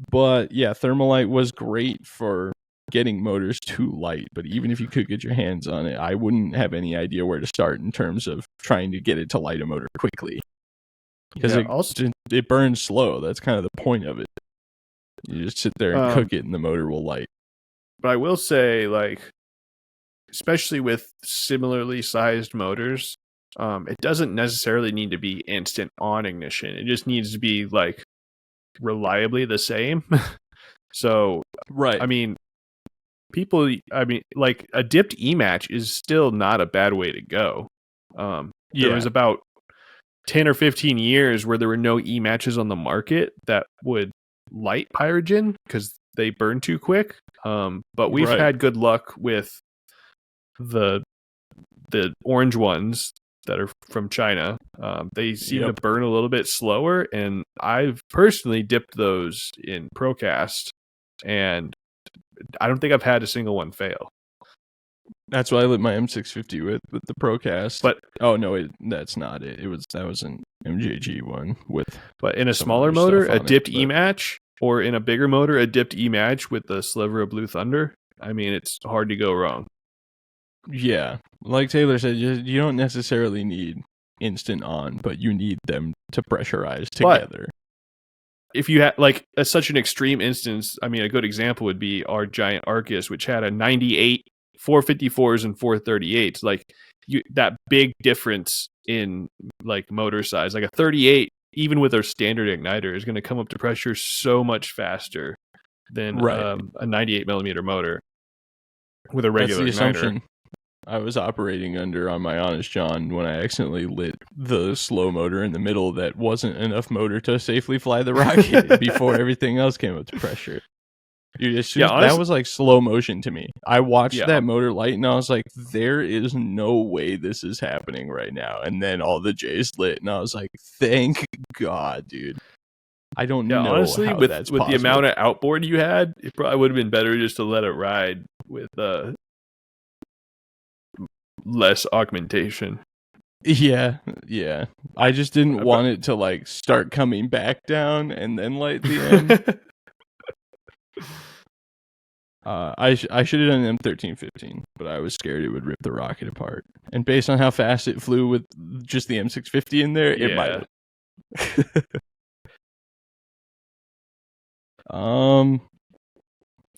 But yeah, Thermalite was great for getting motors too light, but even if you could get your hands on it, I wouldn't have any idea where to start in terms of trying to get it to light a motor quickly. Because it burns slow. That's kind of the point of it. You just sit there and cook it and the motor will light. But I will say, like, especially with similarly sized motors, it doesn't necessarily need to be instant on ignition. It just needs to be like reliably the same. So, right. I mean, like a dipped E-match is still not a bad way to go. There was about 10 or 15 years where there were no E-matches on the market that would light pyrogen because they burn too quick. But we've had good luck with the orange ones that are from China. They seem to burn a little bit slower, and I've personally dipped those in Procast, and I don't think I've had a single one fail. That's what I lit my M650 with the Procast. But that's not it. That was an MJG one with. But in a smaller motor, a dipped E-match, or in a bigger motor, a dipped E-match with the sliver of Blue Thunder. I mean, it's hard to go wrong. Yeah, like Taylor said, you don't necessarily need instant on, but you need them to pressurize together. But if you had such an extreme instance, I mean, a good example would be our giant Arcus, which had a 98, 454s, and 438s. Like that big difference in like motor size, like a 38, even with our standard igniter, is going to come up to pressure so much faster than a 98 millimeter motor with a regular igniter. Assumption I was operating under on my Honest John when I accidentally lit the slow motor in the middle that wasn't enough motor to safely fly the rocket before everything else came up to pressure. Dude, that was like slow motion to me. I watched that motor light and I was like, there is no way this is happening right now. And then all the J's lit and I was like, thank God, dude. I don't know. Honestly, how with that's the possible. amount of outboard you had, it probably would have been better just to let it ride with less augmentation. Yeah. I just didn't want it to like start coming back down and then light the end. I should have done an M1315, but I was scared it would rip the rocket apart. And based on how fast it flew with just the M650 in there, it might have.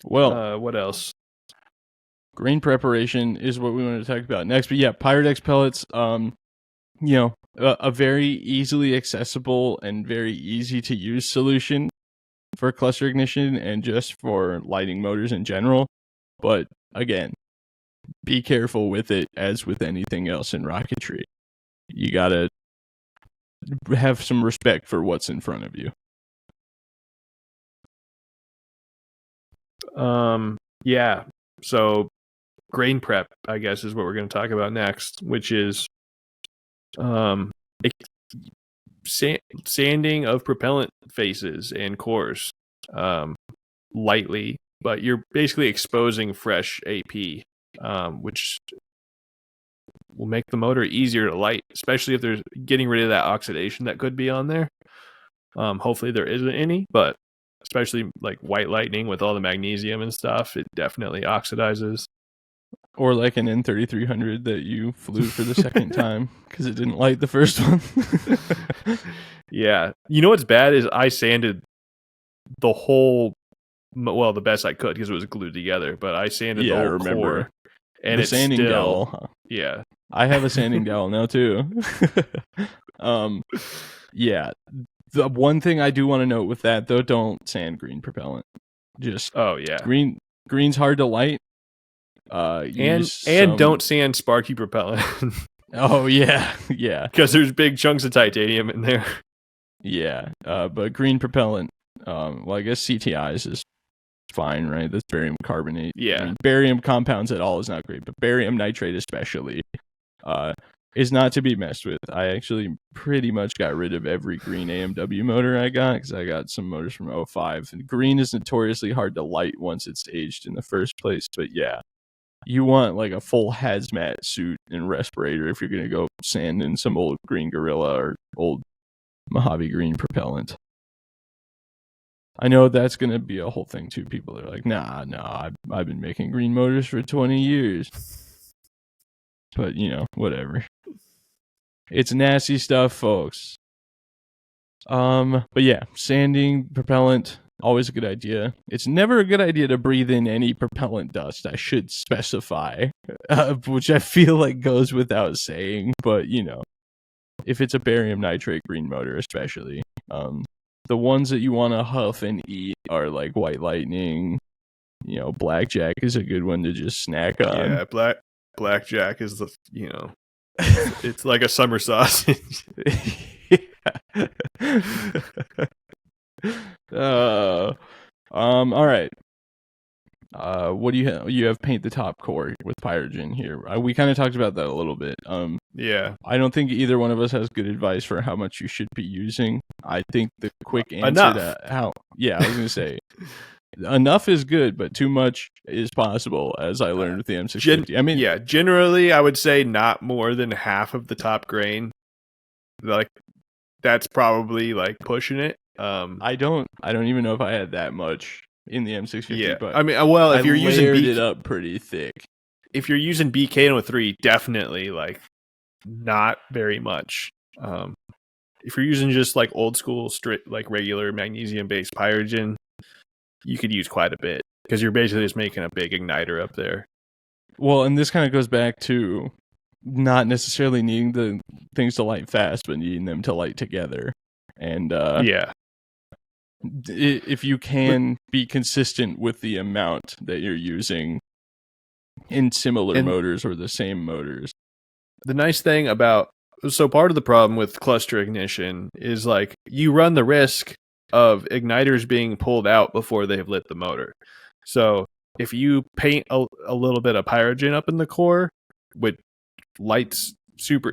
What else? Grain preparation is what we want to talk about next. But yeah, Pyrodex pellets, a very easily accessible and very easy to use solution for cluster ignition and just for lighting motors in general. But again, be careful with it as with anything else in rocketry. You gotta have some respect for what's in front of you. Yeah. So grain prep, I guess, is what we're going to talk about next, which is sanding of propellant faces and cores lightly, but you're basically exposing fresh AP, which will make the motor easier to light, especially if there's getting rid of that oxidation that could be on there. Hopefully there isn't any, but especially like white lightning with all the magnesium and stuff, it definitely oxidizes. Or like an N3300 that you flew for the second time because it didn't light the first one. Yeah. You know what's bad is I sanded the whole, well, the best I could because it was glued together, but I sanded the whole core. And it's sanding dowel. Huh? Yeah. I have a sanding dowel now too. Yeah. The one thing I do want to note with that though, don't sand green propellant. Just green's hard to light. And don't sand sparky propellant. Oh yeah, because there's big chunks of titanium in there. Yeah, but green propellant, well, I guess CTIs is fine, right? That's barium carbonate. Yeah, I mean, barium compounds at all is not great, but barium nitrate especially. is not to be messed with. I actually pretty much got rid of every green AMW motor I got because I got some motors from '05. And green is notoriously hard to light once it's aged in the first place. But yeah, you want like a full hazmat suit and respirator if you're going to go sand in some old green Gorilla or old Mojave green propellant. I know that's going to be a whole thing too. People are like, nah, I've been making green motors for 20 years. But, whatever. It's nasty stuff, folks. But yeah, sanding propellant, always a good idea. It's never a good idea to breathe in any propellant dust, I should specify, which I feel like goes without saying. But, if it's a barium nitrate green motor especially, the ones that you want to huff and eat are like White Lightning. Blackjack is a good one to just snack on. Yeah, Blackjack is it's like a summer sausage. All right. What do you have? You have paint the top core with Pyrogen here. We kind of talked about that a little bit. Yeah. I don't think either one of us has good advice for how much you should be using. I think the quick answer Enough. to how, I was going to say, enough is good, but too much is possible, as I learned with the M650. Generally, I would say not more than half of the top grain. Like, that's probably like pushing it. I don't even know if I had that much in the M650. Yeah, but I mean, well, if you're using it up pretty thick. If you're using BK03, definitely like not very much. If you're using just like old school, like regular magnesium based Pyrogen, you could use quite a bit because you're basically just making a big igniter up there. Well, and this kind of goes back to not necessarily needing the things to light fast, but needing them to light together. And if you can be consistent with the amount that you're using in similar motors or the same motors. The nice thing about part of the problem with cluster ignition is like you run the risk of igniters being pulled out before they have lit the motor. So if you paint a little bit of Pyrogen up in the core with lights super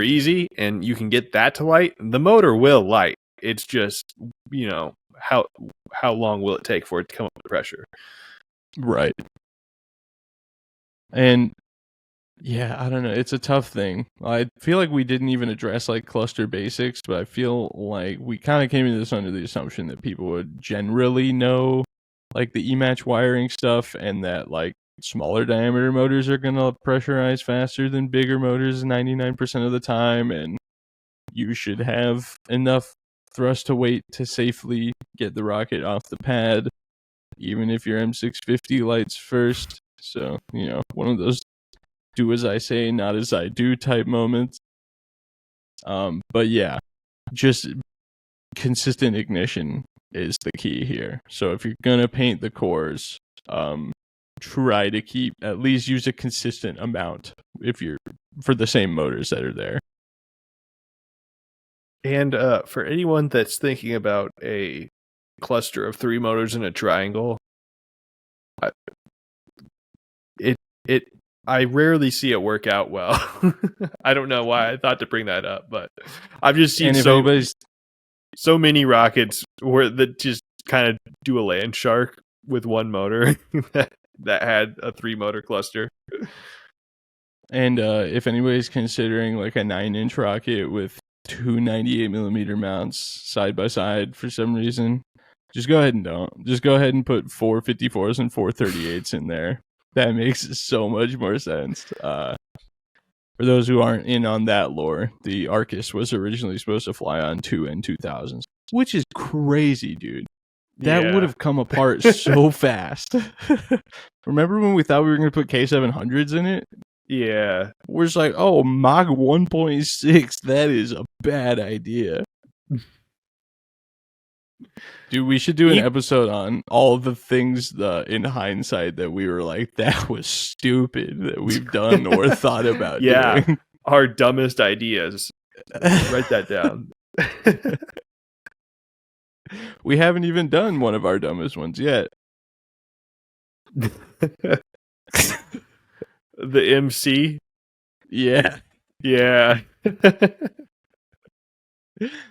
easy and you can get that to light, the motor will light. It's just, how long will it take for it to come up with pressure? Right. And yeah, I don't know. It's a tough thing. I feel like we didn't even address like cluster basics, but I feel like we kind of came into this under the assumption that people would generally know like the E-match wiring stuff and that like smaller diameter motors are going to pressurize faster than bigger motors 99% of the time, and you should have enough thrust to weight to safely get the rocket off the pad, even if your M650 lights first. So, one of those do as I say, not as I do type moments. But yeah, just consistent ignition is the key here. So if you're going to paint the cores, try to at least use a consistent amount for the same motors that are there. And for anyone that's thinking about a cluster of 3 motors in a triangle, I rarely see it work out well. I don't know why I thought to bring that up, but I've just seen so many rockets that just kind of do a land shark with one motor that had a 3 motor cluster. And if anybody's considering like a 9-inch rocket with 2 98mm mounts side by side for some reason, just go ahead and don't. Just go ahead and put 4 54s and 4 38s in there. That makes so much more sense. For those who aren't in on that lore, the Arcus was originally supposed to fly on 2 N2000s, which is crazy, dude. That would have come apart so fast. Remember when we thought we were going to put K700s in it? Yeah. We're just like, oh, Mach 1.6, that is a bad idea. Dude, we should do an episode on all the things in hindsight that we were like, that was stupid that we've done or thought about doing. Our dumbest ideas. Write that down. We haven't even done one of our dumbest ones yet. The MC? Yeah. Yeah.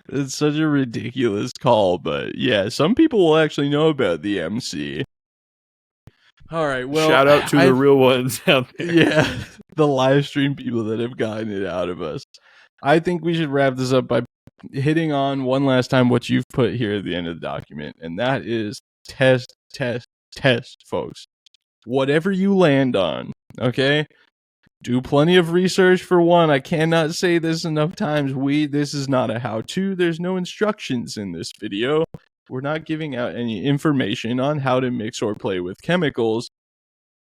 It's such a ridiculous call, but yeah, some people will actually know about the MC. All right, well, Shout out to the real ones out there. yeah, the live stream people that have gotten it out of us. I think we should wrap this up by hitting on one last time what you've put here at the end of the document, and that is test, test, test, folks. Whatever you land on, okay? Do plenty of research for one. I cannot say this enough times. This is not a how-to. There's no instructions in this video. We're not giving out any information on how to mix or play with chemicals.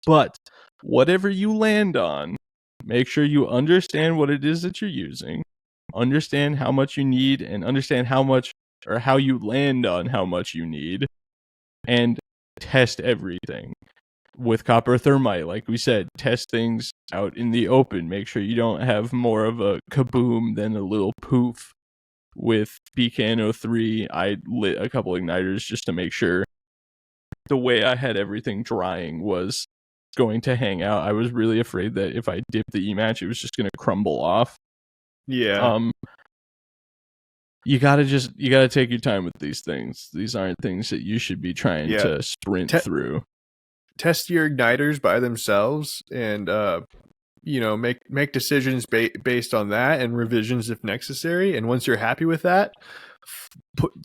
But whatever you land on, make sure you understand what it is that you're using, understand how much you need, and understand how much or how you land on how much you need, and test everything. With copper thermite, like we said, test things out in the open. Make sure you don't have more of a kaboom than a little poof. With BKN03, I lit a couple igniters just to make sure the way I had everything drying was going to hang out. I was really afraid that if I dipped the E-match, it was just going to crumble off. Yeah. You gotta take your time with these things. These aren't things that you should be trying to sprint through. Test your igniters by themselves and make decisions based on that and revisions if necessary. And once you're happy with that,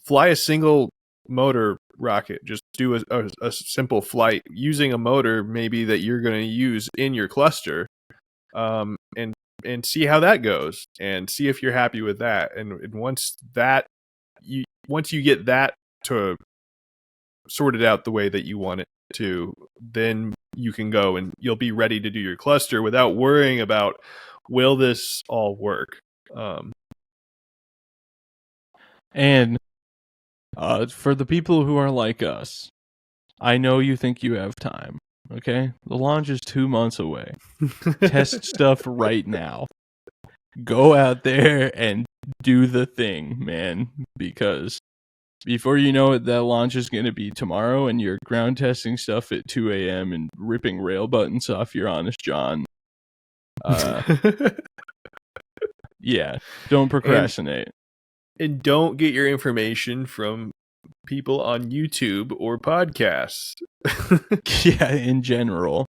fly a single motor rocket. Just do a simple flight using a motor maybe that you're going to use in your cluster, and see how that goes, and see if you're happy with that. And once you get that to sorted out the way that you want it to, then you can go and you'll be ready to do your cluster without worrying about, will this all work? And for the people who are like us, I know you think you have time. Okay, the launch is 2 months away. Test stuff right now. Go out there and do the thing, man, because before you know it, that launch is going to be tomorrow, and you're ground testing stuff at 2 a.m. and ripping rail buttons off your Honest John. Yeah, don't procrastinate. And don't get your information from people on YouTube or podcasts. Yeah, in general.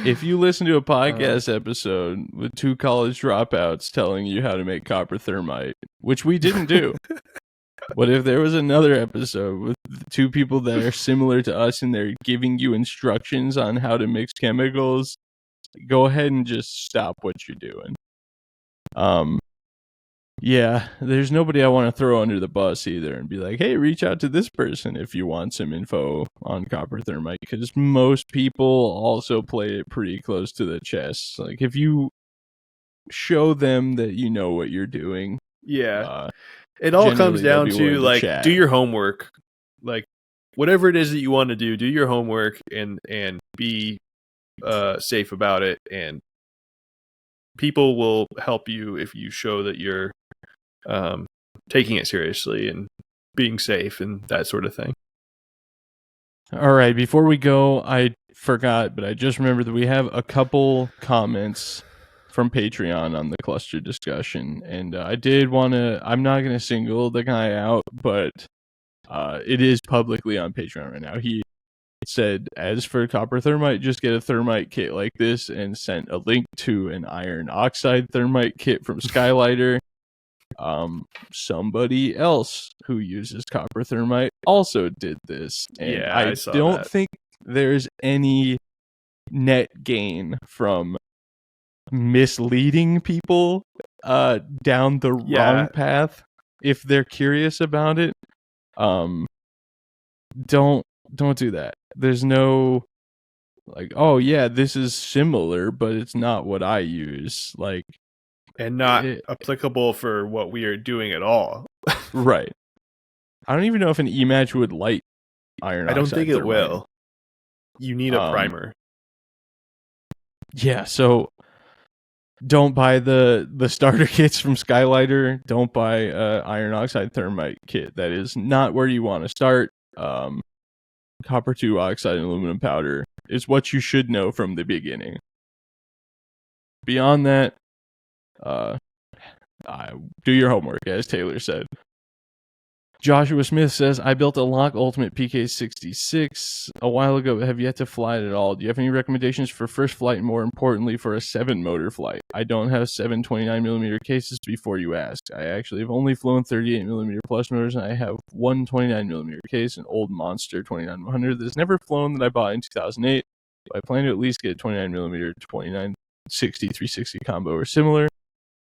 If you listen to a podcast episode with 2 college dropouts telling you how to make copper thermite, which we didn't do, what if there was another episode with 2 people that are similar to us and they're giving you instructions on how to mix chemicals? Go ahead and just stop what you're doing. Yeah, there's nobody I want to throw under the bus either and be like, hey, reach out to this person if you want some info on copper thermite, because most people also play it pretty close to the chest. Like, if you show them that you know what you're doing. Yeah. It all comes down to, like, do your homework. Like, whatever it is that you want to do your homework and be safe about it. And people will help you if you show that you're taking it seriously and being safe and that sort of thing. All right, before we go, I forgot, but I just remembered that we have a couple comments from Patreon on the cluster discussion, and I did want to, I'm not going to single the guy out, but it is publicly on Patreon right now. He said, as for copper thermite, just get a thermite kit like this, and sent a link to an iron oxide thermite kit from Skylighter. Somebody else who uses copper thermite also did this, and yeah, I don't think there's any net gain from misleading people down the wrong path if they're curious about it. Don't do that. There's no, like, oh yeah, this is similar, but it's not what I use. Like, and not applicable for what we are doing at all. Right. I don't even know if an E-match would light iron oxide. I don't think it will. You need a primer. Yeah, so don't buy the starter kits from Skylighter. Don't buy iron oxide thermite kit. That is not where you want to start. Copper 2 oxide and aluminum powder is what you should know from the beginning. Beyond that, Uh, do your homework, as Taylor said. Joshua Smith says, I built a Lock Ultimate PK66 a while ago, but have yet to fly it at all. Do you have any recommendations for first flight and, more importantly, for a 7-motor flight? I don't have 7 29mm cases before you ask. I actually have only flown 38mm plus motors, and I have one 29mm case, an old Monster 2900 that's never flown that I bought in 2008. I plan to at least get a 29mm 2960 360 combo or similar.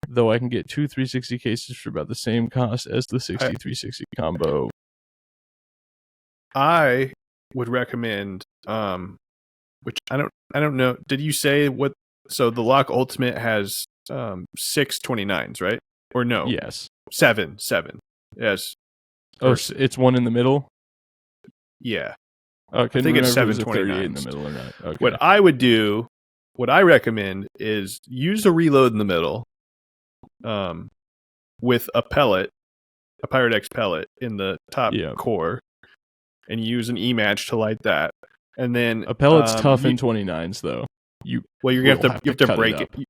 Though I can get 2 360 cases for about the same cost as the 60 360 combo. I would recommend, which I don't know. Did you say what? So the Lock Ultimate has 6 29s, right? Or no? Yes. 7. Yes. Oh, it's one in the middle? Yeah. I think it's 7 28 in the middle or not. Okay. What I would do, what I recommend is use a reload in the middle. With a pellet, a Pirate X pellet in the top core, and use an E-match to light that. And then a pellet's tough in 29s, though. You have to break it. You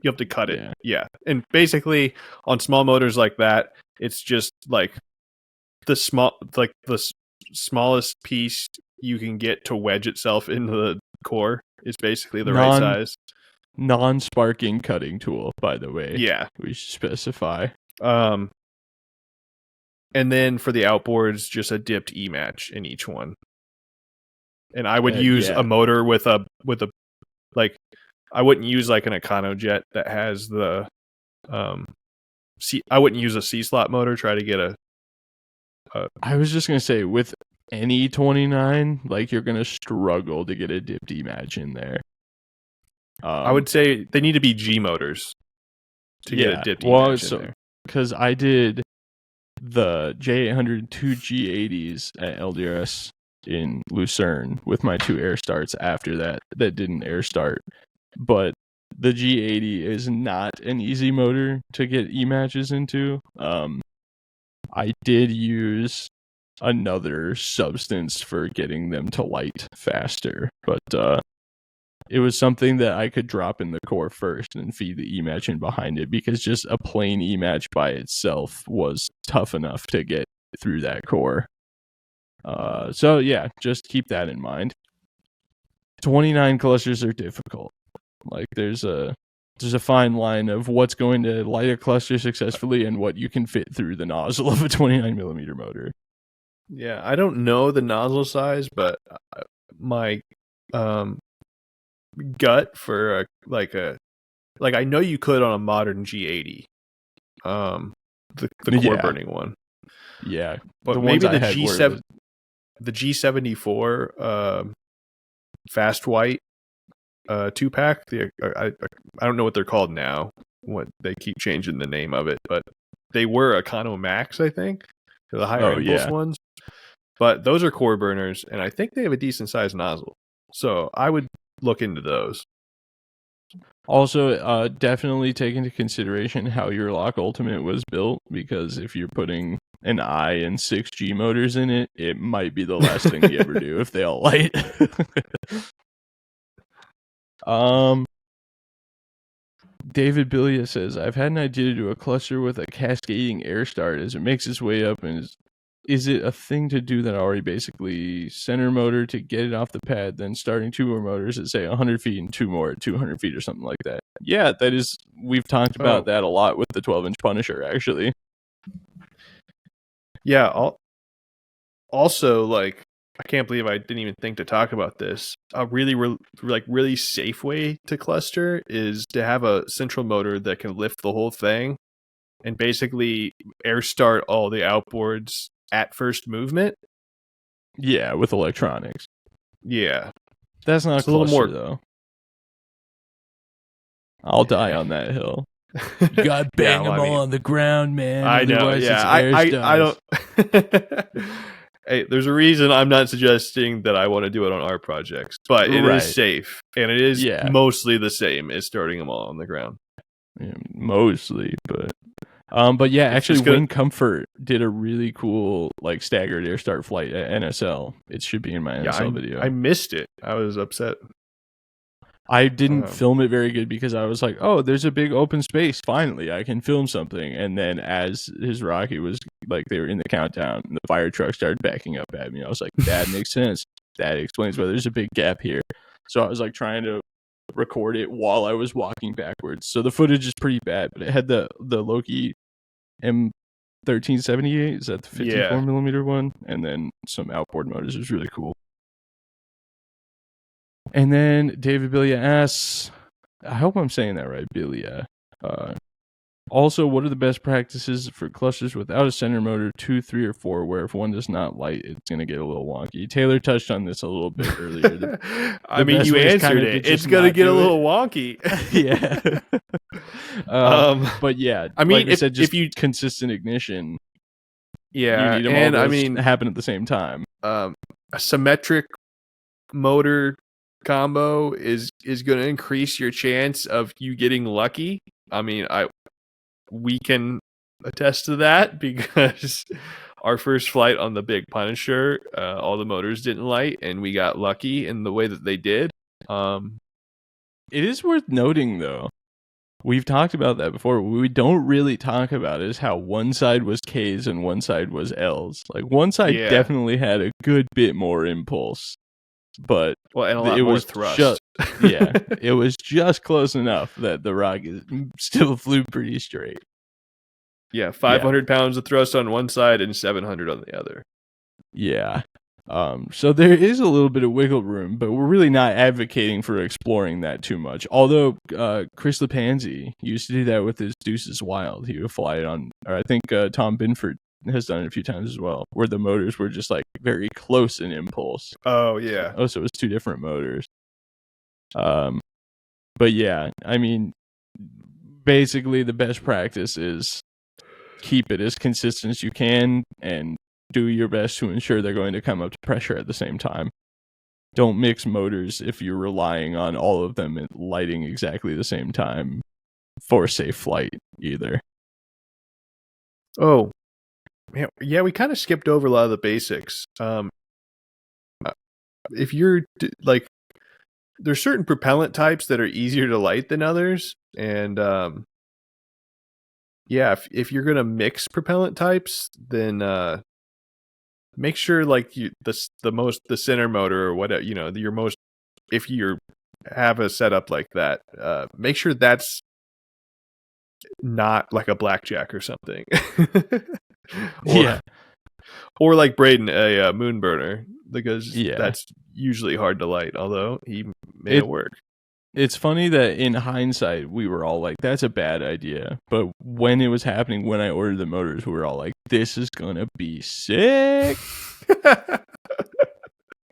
have to cut it. Yeah. And basically, on small motors like that, it's just like the smallest piece you can get to wedge itself into the core is basically the right size. Non-sparking cutting tool, by the way. Yeah, we should specify. And then for the outboards, just a dipped E-match in each one. And I would use a motor with a like, I wouldn't use like an EconoJet that has the I wouldn't use a C-slot motor. Try to get a I was just gonna say, with any 29, like, you're gonna struggle to get a dipped E-match in there. I would say they need to be G motors to get a dipped E-match in there. Because I did the J800 2 G80s at LDRS in Lucerne with my 2 air starts after that didn't air start. But the G80 is not an easy motor to get E-matches into. I did use another substance for getting them to light faster, but it was something that I could drop in the core first and feed the E-match in behind it, because just a plain E-match by itself was tough enough to get through that core. So yeah, just keep that in mind. 29 clusters are difficult. Like, there's a fine line of what's going to light a cluster successfully and what you can fit through the nozzle of a 29mm motor. Yeah, I don't know the nozzle size, but my gut for I know you could on a modern G80, the core burning one. Yeah, but maybe the G7, the G74 fast white 2-pack. I don't know what they're called now. What they keep changing the name of it, but they were Econo Max, I think. They're the higher impulse ones. But those are core burners, and I think they have a decent sized nozzle. So I would look into those. Also, definitely take into consideration how your Lock Ultimate was built, because if you're putting an I and 6 G motors in it, it might be the last thing you ever do if they all light. David Billia says, I've had an idea to do a cluster with a cascading air start as it makes its way up, and is it a thing to do that already? Basically, center motor to get it off the pad, then starting 2 more motors at, say, 100 feet and 2 more at 200 feet or something like that. Yeah, that is, we've talked about that a lot with the 12-inch Punisher, actually. Yeah, also, like, I can't believe I didn't even think to talk about this. A really safe way to cluster is to have a central motor that can lift the whole thing and basically air start all the outboards at first movement. Yeah, with electronics. Yeah. That's not a little more, though. I'll die on that hill. You gotta bang them all on the ground, man. I know. Yeah, I don't. Hey, there's a reason I'm not suggesting that I want to do it on our projects, but it is safe, and it is mostly the same as starting them all on the ground. Yeah, mostly, but yeah, actually, Wing Comfort did a really cool, like, staggered air start flight at NSL. It should be in my NSL video. I missed it. I was upset. I didn't film it very good because I was like, oh, there's a big open space. Finally, I can film something. And then as his rocket was like, they were in the countdown and the fire truck started backing up at me. I was like, that makes sense. That explains why there's a big gap here. So I was like trying to record it while I was walking backwards. So the footage is pretty bad, but it had the Loki M1378. Is that the 54 millimeter one? And then some outboard motors. It was really cool. And then David Bilia asks, I hope I'm saying that right, Bilia. Also, what are the best practices for clusters without a center motor, 2, 3, or 4, where if one does not light, it's going to get a little wonky? Taylor touched on this a little bit earlier. I mean, you answered it. It's going to get a little wonky. Yeah. But yeah, I mean, like I said, just if you consistent ignition, you need them all to happen at the same time. A symmetric motor combo is going to increase your chance of you getting lucky. I mean, we can attest to that because our first flight on the Big Punisher, all the motors didn't light, and we got lucky in the way that they did. It is worth noting, though, we've talked about that before. What we don't really talk about is how one side was K's and one side was L's. Like, one side definitely had a good bit more impulse. But and a lot more thrust. It was just close enough that the rocket still flew pretty straight. Yeah, 500 pounds of thrust on one side and 700 on the other. Yeah. So there is a little bit of wiggle room, but we're really not advocating for exploring that too much. Although Chris LePanzi used to do that with his Deuces Wild. He would fly it on, or I think Tom Binford has done it a few times as well, where the motors were just like very close in impulse. Oh yeah. Oh, so it was two different motors. But yeah, I mean, basically the best practice is keep it as consistent as you can and do your best to ensure they're going to come up to pressure at the same time. Don't mix motors if you're relying on all of them lighting exactly the same time for safe flight either. Oh, yeah, we kind of skipped over a lot of the basics. If you're like, there's certain propellant types that are easier to light than others, and if you're gonna mix propellant types, then make sure like the center motor or whatever, your most, if you have a setup like that, make sure that's not like a blackjack or something. Or like Braden, a moon burner, because that's usually hard to light, although he made it work. It's funny that in hindsight, we were all like, that's a bad idea. But when it was happening, when I ordered the motors, we were all like, this is going to be sick.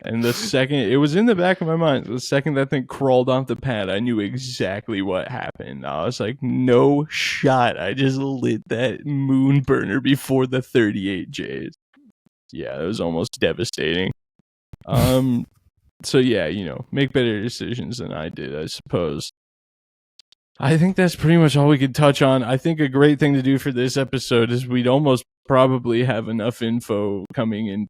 And the second, it was in the back of my mind, the second that thing crawled off the pad, I knew exactly what happened. I was like, no shot. I just lit that moon burner before the 38Js. Yeah, it was almost devastating. So yeah, make better decisions than I did, I suppose. I think that's pretty much all we could touch on. I think a great thing to do for this episode is we'd almost probably have enough info coming in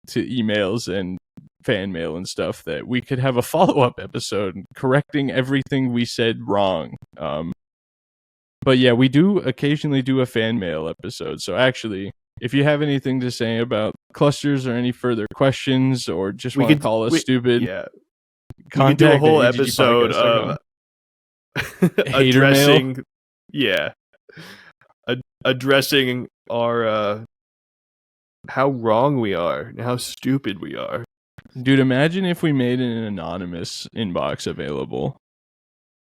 to emails and fan mail and stuff that we could have a follow-up episode correcting everything we said wrong. But yeah, we do occasionally do a fan mail episode. So actually, if you have anything to say about clusters or any further questions, or just want to call us stupid, we could do a whole episode of addressing addressing our how wrong we are and how stupid we are. Dude, imagine if we made an anonymous inbox available.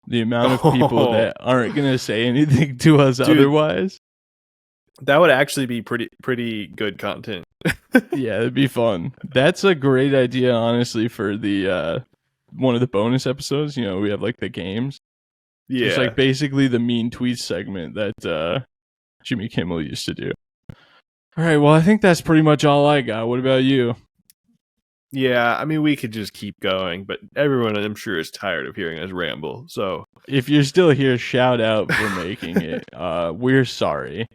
The amount of people that aren't going to say anything to us otherwise. That would actually be pretty good content. Yeah, it'd be fun. That's a great idea, honestly, for the one of the bonus episodes. We have like the games. Yeah, it's like basically the mean tweets segment that Jimmy Kimmel used to do. All right, well, I think that's pretty much all I got. What about you? Yeah, I mean, we could just keep going, but everyone, I'm sure, is tired of hearing us ramble. So if you're still here, shout out for making it. We're sorry.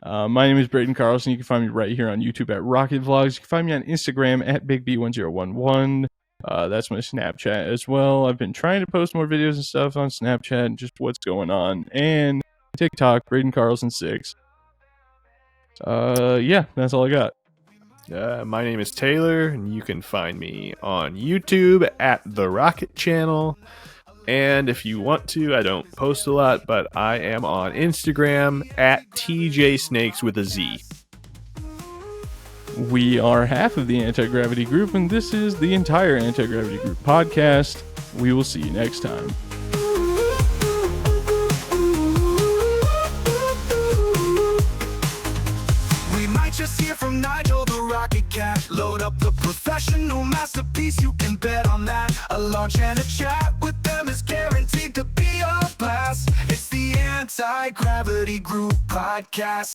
My name is Braden Carlson. You can find me right here on YouTube at Rocket Vlogs. You can find me on Instagram at BigB1011. That's my Snapchat as well. I've been trying to post more videos and stuff on Snapchat and just what's going on. And TikTok, Braden Carlson 6. Yeah, that's all I got. My name is Taylor, and you can find me on YouTube at The Rocket Channel. And if you want to, I don't post a lot, but I am on Instagram at TJSnakes with a Z. We are half of the Anti-Gravity Group, and this is the entire Anti-Gravity Group podcast. We will see you next time. We might just hear from Nigel the Rocket Cat. Load up the professional masterpiece, you can bet on that. A launch and a chat with them is guaranteed to be a blast. It's the Anti-Gravity Group podcast.